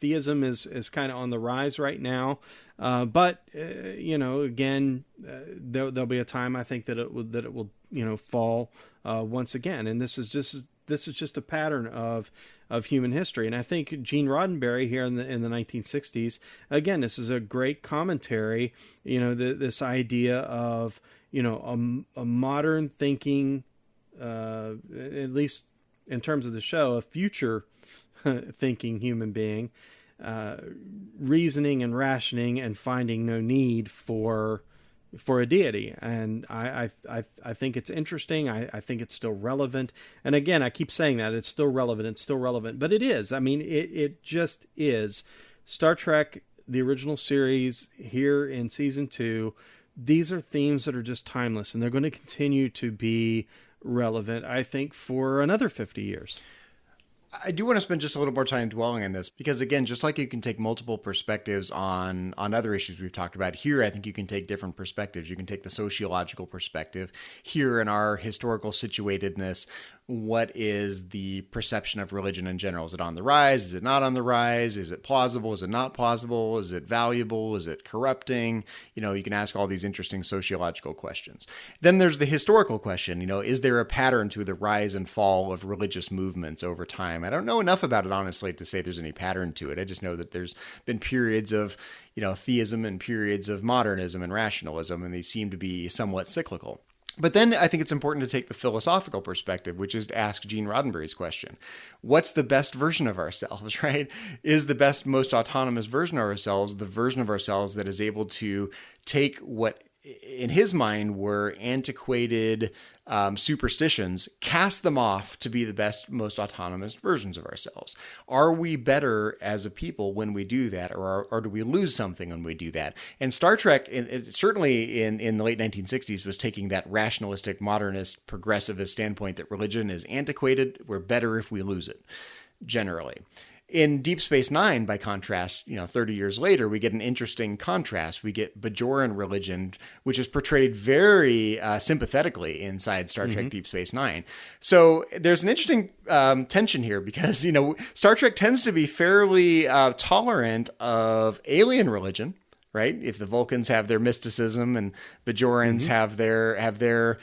theism is kind of on the rise right now. But again, there'll be a time I think that it will fall once again. And this is just a pattern of human history. And I think Gene Roddenberry here in the 1960s, again, this is a great commentary. This idea of a modern thinking, at least in terms of the show, a future thinking human being. Reasoning and rationing and finding no need for a deity. And I think it's interesting. I think it's still relevant. And again, I keep saying that it's still relevant, but it is. I mean, it just is. Star Trek, the original series here in season 2, these are themes that are just timeless and they're going to continue to be relevant, I think, for another 50 years. I do want to spend just a little more time dwelling on this because, again, just like you can take multiple perspectives on other issues we've talked about here, I think you can take different perspectives. You can take the sociological perspective here in our historical situatedness. What is the perception of religion in general? Is it on the rise? Is it not on the rise? Is it plausible? Is it not plausible? Is it valuable? Is it corrupting? You can ask all these interesting sociological questions. Then there's the historical question, is there a pattern to the rise and fall of religious movements over time? I don't know enough about it, honestly, to say there's any pattern to it. I just know that there's been periods of, theism and periods of modernism and rationalism, and they seem to be somewhat cyclical. But then I think it's important to take the philosophical perspective, which is to ask Gene Roddenberry's question. What's the best version of ourselves, right? Is the best, most autonomous version of ourselves the version of ourselves that is able to take what in his mind were antiquated superstitions, cast them off to be the best, most autonomous versions of ourselves? Are we better as a people when we do that, or do we lose something when we do that? And Star Trek, certainly in the late 1960s, was taking that rationalistic, modernist, progressivist standpoint that religion is antiquated. We're better if we lose it, generally. In Deep Space Nine, by contrast, 30 years later, we get an interesting contrast. We get Bajoran religion, which is portrayed very sympathetically inside Star Trek Deep Space Nine. So there's an interesting tension here because, Star Trek tends to be fairly tolerant of alien religion, right? If the Vulcans have their mysticism and Bajorans have their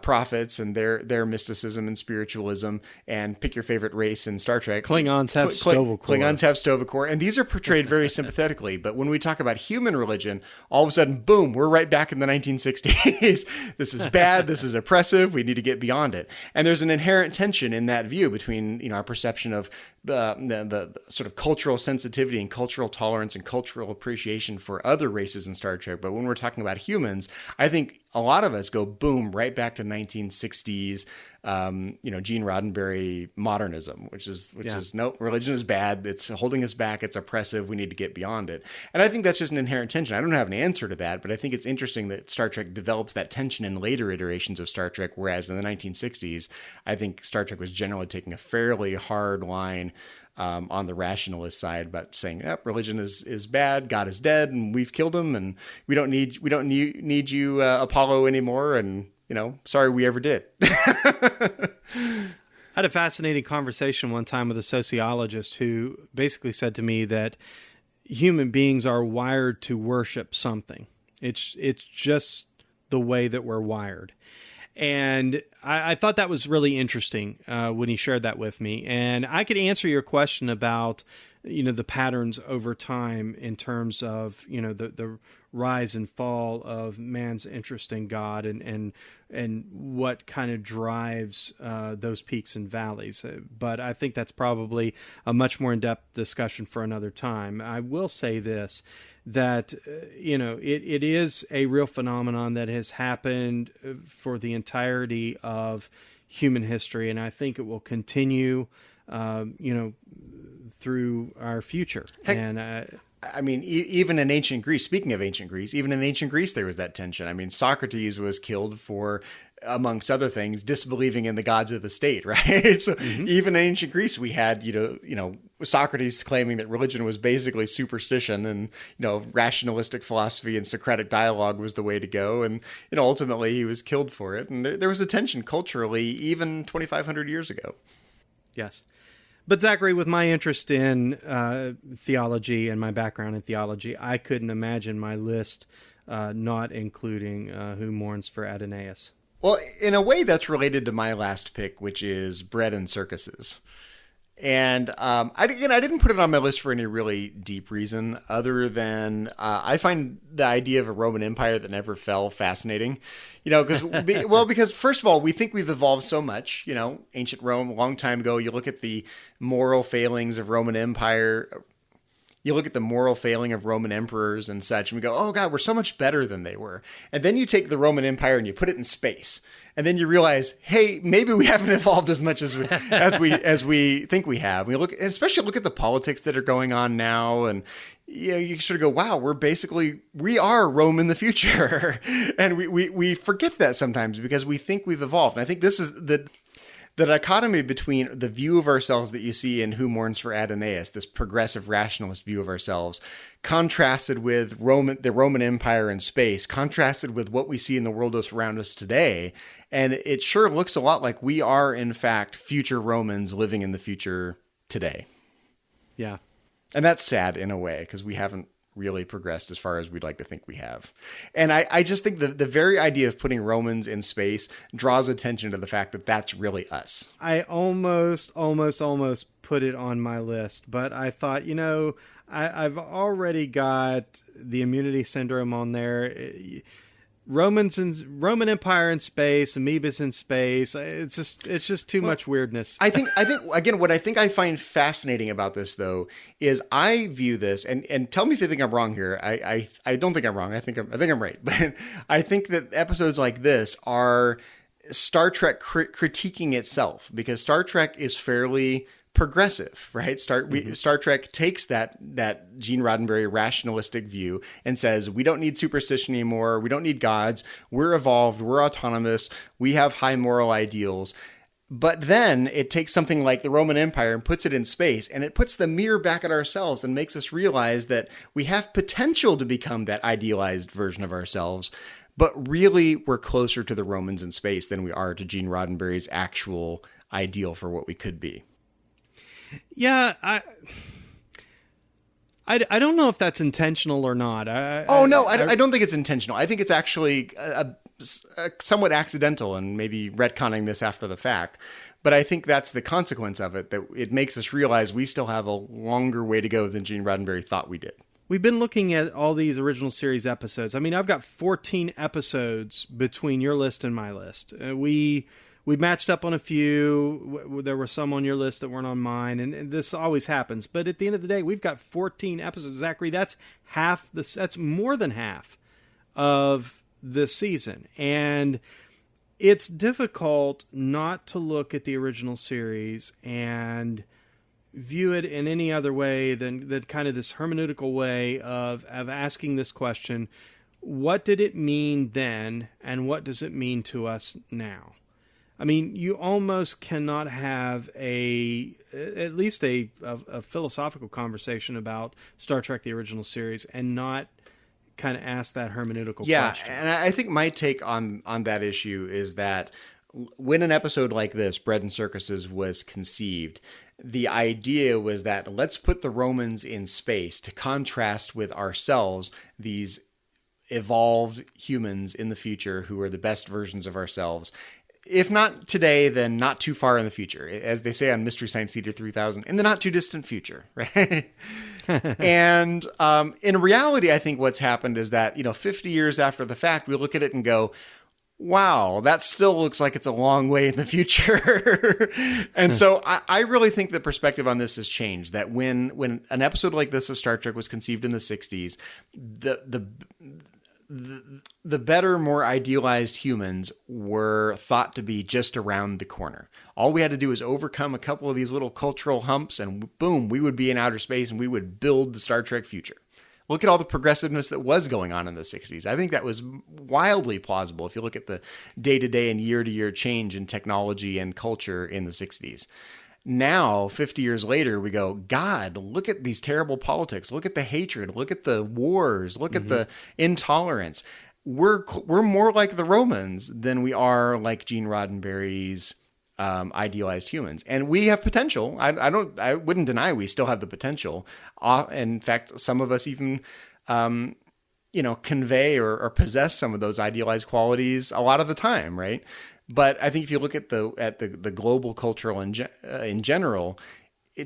prophets and their mysticism and spiritualism, and pick your favorite race in Star Trek. Klingons have Sto-vo-kor. Klingons have Sto-vo-kor, and these are portrayed very sympathetically. But when we talk about human religion, all of a sudden, boom, we're right back in the 1960s. This is bad. This is oppressive. We need to get beyond it. And there's an inherent tension in that view between our perception of the sort of cultural sensitivity and cultural tolerance and cultural appreciation for other races in Star Trek. But when we're talking about humans, I think a lot of us go boom right back to 1960s, Gene Roddenberry modernism, which is nope, religion is bad. It's holding us back. It's oppressive. We need to get beyond it. And I think that's just an inherent tension. I don't have an answer to that, but I think it's interesting that Star Trek develops that tension in later iterations of Star Trek, whereas in the 1960s, I think Star Trek was generally taking a fairly hard line on the rationalist side about saying, yep, religion is bad, God is dead, and we've killed him, and we don't need you, Apollo, anymore, and sorry we ever did. I had a fascinating conversation one time with a sociologist who basically said to me that human beings are wired to worship something. It's just the way that we're wired. And I thought that was really interesting when he shared that with me. And I could answer your question about, the patterns over time in terms of, the rise and fall of man's interest in God and what kind of drives those peaks and valleys. But I think that's probably a much more in-depth discussion for another time. I will say this, that, it is a real phenomenon that has happened for the entirety of human history. And I think it will continue, through our future. Heck, and even in ancient Greece, speaking of ancient Greece, even in ancient Greece, there was that tension. I mean, Socrates was killed for, amongst other things, disbelieving in the gods of the state, right? So even in ancient Greece, we had, Socrates claiming that religion was basically superstition, and, rationalistic philosophy and Socratic dialogue was the way to go. And, ultimately he was killed for it. And there was a tension culturally, even 2,500 years ago. Yes. But Zachary, with my interest in theology and my background in theology, I couldn't imagine my list not including Who Mourns for Adonais. Well, in a way, that's related to my last pick, which is Bread and Circuses. And I didn't put it on my list for any really deep reason other than I find the idea of a Roman Empire that never fell fascinating. Because first of all, we think we've evolved so much. Ancient Rome, a long time ago, you look at the moral failings of Roman Empire. You look at the moral failing of Roman emperors and such, and we go, oh God, we're so much better than they were. And then you take the Roman Empire and you put it in space. And then you realize, hey, maybe we haven't evolved as much as we think we have. We look, especially look at the politics that are going on now, and you sort of go, wow, we are Rome in the future. And we forget that sometimes because we think we've evolved. And I think this is the dichotomy between the view of ourselves that you see in Who Mourns for Adonais, this progressive rationalist view of ourselves, contrasted with the Roman Empire in space, contrasted with what we see in the world around us today. And it sure looks a lot like we are, in fact, future Romans living in the future today. Yeah. And that's sad in a way, because we haven't really progressed as far as we'd like to think we have. And I just think the very idea of putting Romans in space draws attention to the fact that that's really us. I almost put it on my list, but I thought, I've already got the immunity syndrome on there. Roman Empire in space, amoebas in space. It's just too much weirdness. I think again, what I find fascinating about this though is I view this, and tell me if you think I'm wrong here. I don't think I'm wrong. I think I'm right, but I think that episodes like this are Star Trek critiquing itself, because Star Trek is fairly progressive, right? Star Trek takes that Gene Roddenberry rationalistic view and says, we don't need superstition anymore. We don't need gods. We're evolved. We're autonomous. We have high moral ideals. But then it takes something like the Roman Empire and puts it in space, and it puts the mirror back at ourselves and makes us realize that we have potential to become that idealized version of ourselves. But really, we're closer to the Romans in space than we are to Gene Roddenberry's actual ideal for what we could be. Yeah, I I don't know if that's intentional or not. I don't think it's intentional. I think it's actually somewhat accidental, and maybe retconning this after the fact. But I think that's the consequence of it, that it makes us realize we still have a longer way to go than Gene Roddenberry thought we did. We've been looking at all these original series episodes. I mean, I've got 14 episodes between your list and my list. We matched up on a few. There were some on your list that weren't on mine, and this always happens. But at the end of the day, we've got 14 episodes. Zachary, that's that's more than half of the season. And it's difficult not to look at the original series and view it in any other way than kind of this hermeneutical way of asking this question: what did it mean then, and what does it mean to us now? I mean, you almost cannot have at least a philosophical conversation about Star Trek, the original series, and not kind of ask that hermeneutical question. Yeah, and I think my take on that issue is that when an episode like this, Bread and Circuses, was conceived, the idea was that let's put the Romans in space to contrast with ourselves, these evolved humans in the future who are the best versions of ourselves. If not today, then not too far in the future. As they say on Mystery Science Theater 3000, in the not too distant future, right? And in reality, I think what's happened is that, 50 years after the fact, we look at it and go, wow, that still looks like it's a long way in the future. And so I really think the perspective on this has changed, that when an episode like this of Star Trek was conceived in the 60s, the better, more idealized humans were thought to be just around the corner. All we had to do was overcome a couple of these little cultural humps, and boom, we would be in outer space and we would build the Star Trek future. Look at all the progressiveness that was going on in the 60s. I think that was wildly plausible if you look at the day-to-day and year-to-year change in technology and culture in the 60s. Now, 50 years later, we go, God, look at these terrible politics. Look at the hatred. Look at the wars. Look at the intolerance. We're more like the Romans than we are like Gene Roddenberry's idealized humans. And we have potential. I wouldn't deny we still have the potential. In fact, some of us even convey or possess some of those idealized qualities a lot of the time, right? But I think if you look at the global cultural in general,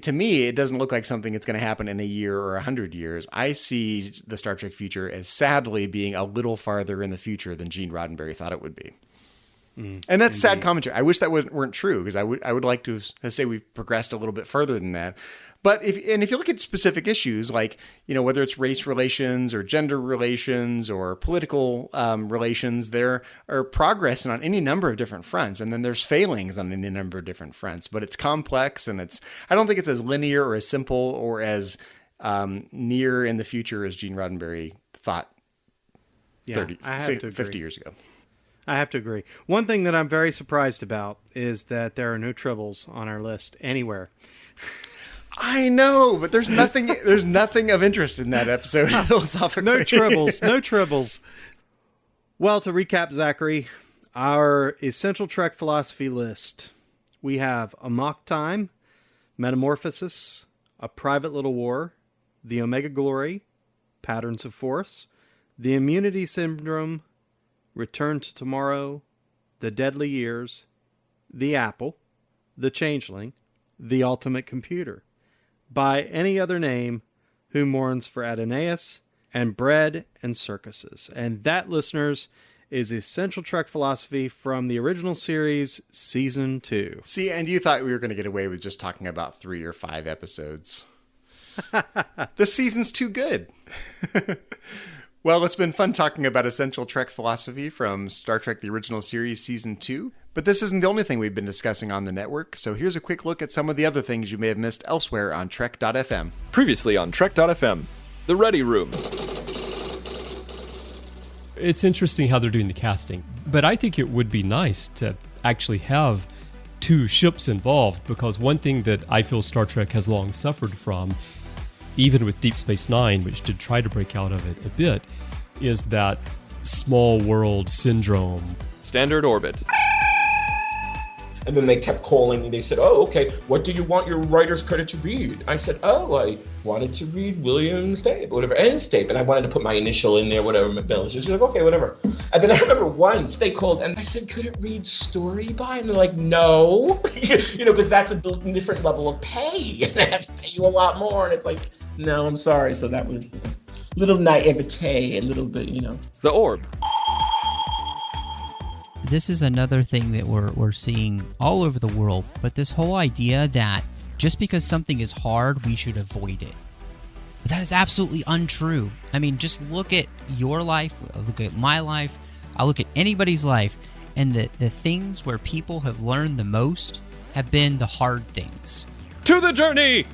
to me, it doesn't look like something that's going to happen in a year or 100 years. I see the Star Trek future as sadly being a little farther in the future than Gene Roddenberry thought it would be. And that's sad commentary. I wish that weren't true, because I would like to say we've progressed a little bit further than that. But if you look at specific issues, like, whether it's race relations or gender relations or political relations, there are progress on any number of different fronts. And then there's failings on any number of different fronts. But it's complex, and I don't think it's as linear or as simple or as near in the future as Gene Roddenberry thought 50 years ago. I have to agree. One thing that I'm very surprised about is that there are no tribbles on our list anywhere. I know, but there's nothing of interest in that episode philosophically. No tribbles. Well, to recap, Zachary, our essential Trek philosophy list. We have Amok Time, Metamorphosis, A Private Little War, The Omega Glory, Patterns of Force, The Immunity Syndrome, Return to Tomorrow, The Deadly Years, The Apple, The Changeling, The Ultimate Computer, By Any Other Name, Who Mourns for Adonais, and Bread and Circuses. And that, listeners, is Essential Trek Philosophy from the original series, Season 2. See, and you thought we were going to get away with just talking about 3 or 5 episodes. This season's too good. Well, it's been fun talking about Essential Trek Philosophy from Star Trek The Original Series Season 2. But this isn't the only thing we've been discussing on the network, so here's a quick look at some of the other things you may have missed elsewhere on Trek.fm. Previously on Trek.fm, The Ready Room. It's interesting how they're doing the casting, but I think it would be nice to actually have 2 ships involved, because one thing that I feel Star Trek has long suffered from, even with Deep Space Nine, which did try to break out of it a bit, is that small world syndrome. Standard Orbit. And then they kept calling me. They said, oh, okay, what do you want your writer's credit to read? I said, oh, I wanted to read William Stape, whatever, and Stape. And I wanted to put my initial in there, whatever, McMillan. So she's like, okay, whatever. And then I remember once they called and I said, could it read story by? And they're like, no, because that's a different level of pay. And I have to pay you a lot more. And it's like, no, I'm sorry. So that was a little naivete, a little bit, The Orb. This is another thing that we're seeing all over the world, but this whole idea that just because something is hard, we should avoid it. But that is absolutely untrue. I mean, just look at your life, look at my life, I look at anybody's life, and the things where people have learned the most have been the hard things. To the journey!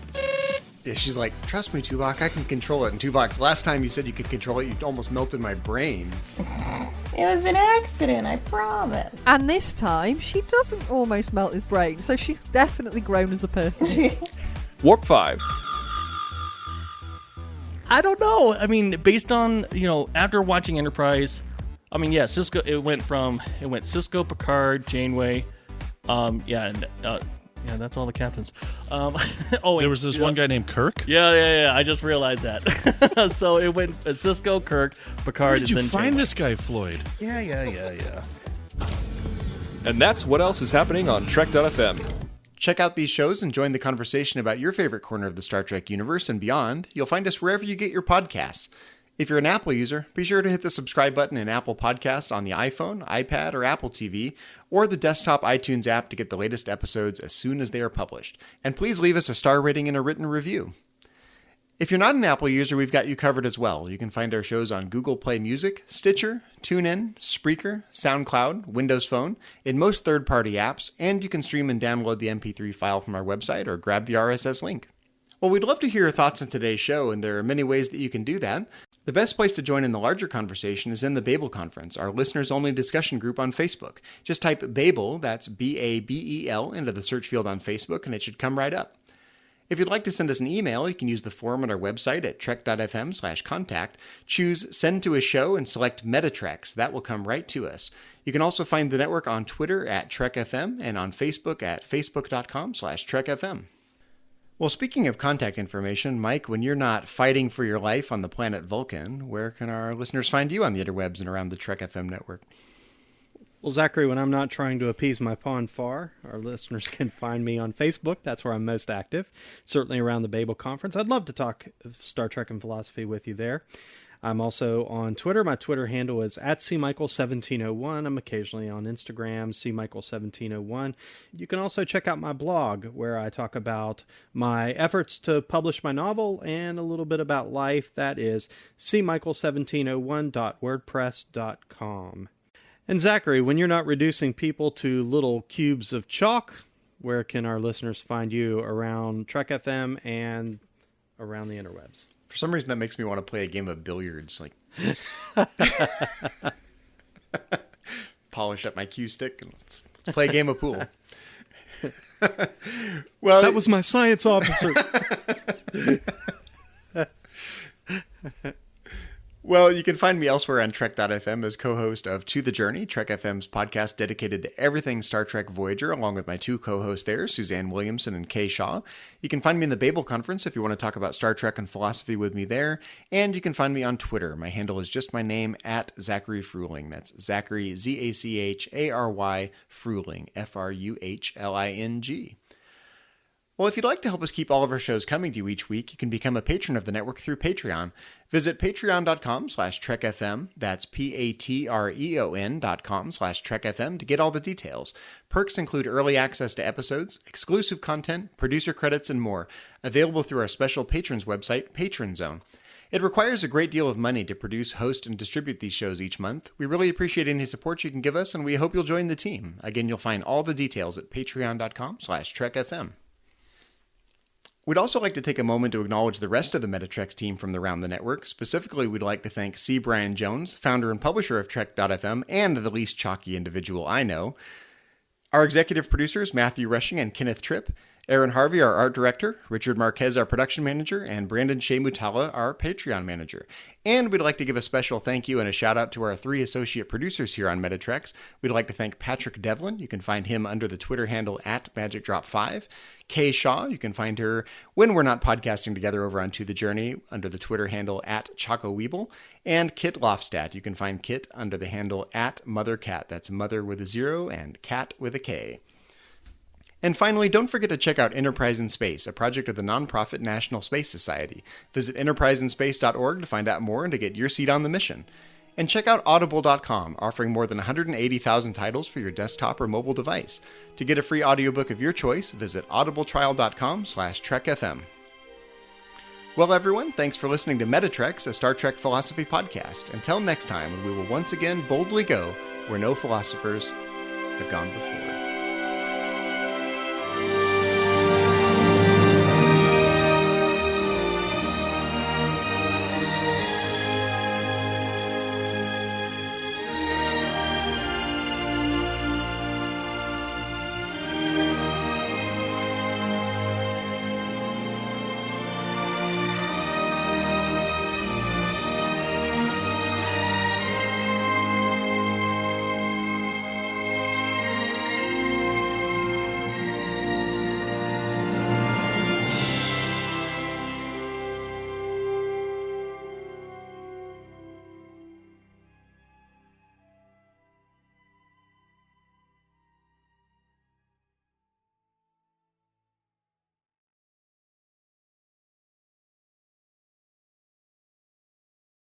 Yeah, she's like, trust me, Tuvok, I can control it. And Tuvok, last time you said you could control it, you almost melted my brain. It was an accident, I promise. And this time, she doesn't almost melt his brain, so she's definitely grown as a person. Warp 5. I don't know. I mean, based on, after watching Enterprise, Cisco, it went Cisco, Picard, Janeway, yeah, that's all the captains. There was this one guy named Kirk? Yeah. I just realized that. So it went Cisco, Kirk, Picard, Where did you and then find Janeway. this guy, Floyd? Yeah. And that's what else is happening on Trek.fm. Check out these shows and join the conversation about your favorite corner of the Star Trek universe and beyond. You'll find us wherever you get your podcasts. If you're an Apple user, be sure to hit the subscribe button in Apple Podcasts on the iPhone, iPad, or Apple TV, or the desktop iTunes app to get the latest episodes as soon as they are published. And please leave us a star rating and a written review. If you're not an Apple user, we've got you covered as well. You can find our shows on Google Play Music, Stitcher, TuneIn, Spreaker, SoundCloud, Windows Phone, in most third-party apps, and you can stream and download the MP3 file from our website or grab the RSS link. Well, we'd love to hear your thoughts on today's show, and there are many ways that you can do that. The best place to join in the larger conversation is in the Babel Conference, our listeners-only discussion group on Facebook. Just type Babel, that's B-A-B-E-L, into the search field on Facebook, and it should come right up. If you'd like to send us an email, you can use the form on our website at trek.fm/contact. Choose Send to a Show and select Metatreks. That will come right to us. You can also find the network on Twitter at TrekFM and on Facebook at facebook.com/TrekFM. Well, speaking of contact information, Mike, when you're not fighting for your life on the planet Vulcan, where can our listeners find you on the interwebs and around the Trek FM network? Well, Zachary, when I'm not trying to appease my pawn far, our listeners can find me on Facebook. That's where I'm most active, certainly around the Babel Conference. I'd love to talk Star Trek and philosophy with you there. I'm also on Twitter. My Twitter handle is @CMichael1701. I'm occasionally on Instagram, CMichael1701. You can also check out my blog, where I talk about my efforts to publish my novel and a little bit about life. That is cmichael1701.wordpress.com. And Zachary, when you're not reducing people to little cubes of chalk, where can our listeners find you around Trek FM and around the interwebs? For some reason, that makes me want to play a game of billiards. Like, polish up my cue stick and let's play a game of pool. Well, that was my science officer. Well, you can find me elsewhere on Trek.fm as co-host of To the Journey, Trek FM's podcast dedicated to everything Star Trek Voyager, along with my two co-hosts there, Suzanne Williamson and Kay Shaw. You can find me in the Babel Conference if you want to talk about Star Trek and philosophy with me there. And you can find me on Twitter. My handle is just my name, @Zachary Fruhling. That's Zachary, Z-A-C-H-A-R-Y, Fruhling, F-R-U-H-L-I-N-G. Well, if you'd like to help us keep all of our shows coming to you each week, you can become a patron of the network through Patreon. Visit patreon.com/TrekFM. That's patreon.com/TrekFM to get all the details. Perks include early access to episodes, exclusive content, producer credits, and more, available through our special patrons website, Patron Zone. It requires a great deal of money to produce, host, and distribute these shows each month. We really appreciate any support you can give us, and we hope you'll join the team. Again, you'll find all the details at patreon.com/TrekFM. We'd also like to take a moment to acknowledge the rest of the Metatreks team from around the network. Specifically, we'd like to thank C. Brian Jones, founder and publisher of Trek.fm, and the least chalky individual I know. Our executive producers, Matthew Rushing and Kenneth Tripp. Aaron Harvey, our art director, Richard Marquez, our production manager, and Brandon Shea Mutala, our Patreon manager. And we'd like to give a special thank you and a shout out to our 3 associate producers here on Metatrex. We'd like to thank Patrick Devlin. You can find him under the Twitter handle @MagicDrop5. Kay Shaw, you can find her when we're not podcasting together over on To The Journey under the Twitter handle @ChocoWeeble. And Kit Lofstad, you can find Kit under the handle @MotherCat. That's mother with a 0 and cat with a K. And finally, don't forget to check out Enterprise in Space, a project of the nonprofit National Space Society. Visit enterpriseinspace.org to find out more and to get your seat on the mission. And check out audible.com, offering more than 180,000 titles for your desktop or mobile device. To get a free audiobook of your choice, visit audibletrial.com/trekfm. Well, everyone, thanks for listening to Metatrex, a Star Trek philosophy podcast. Until next time, when we will once again boldly go where no philosophers have gone before.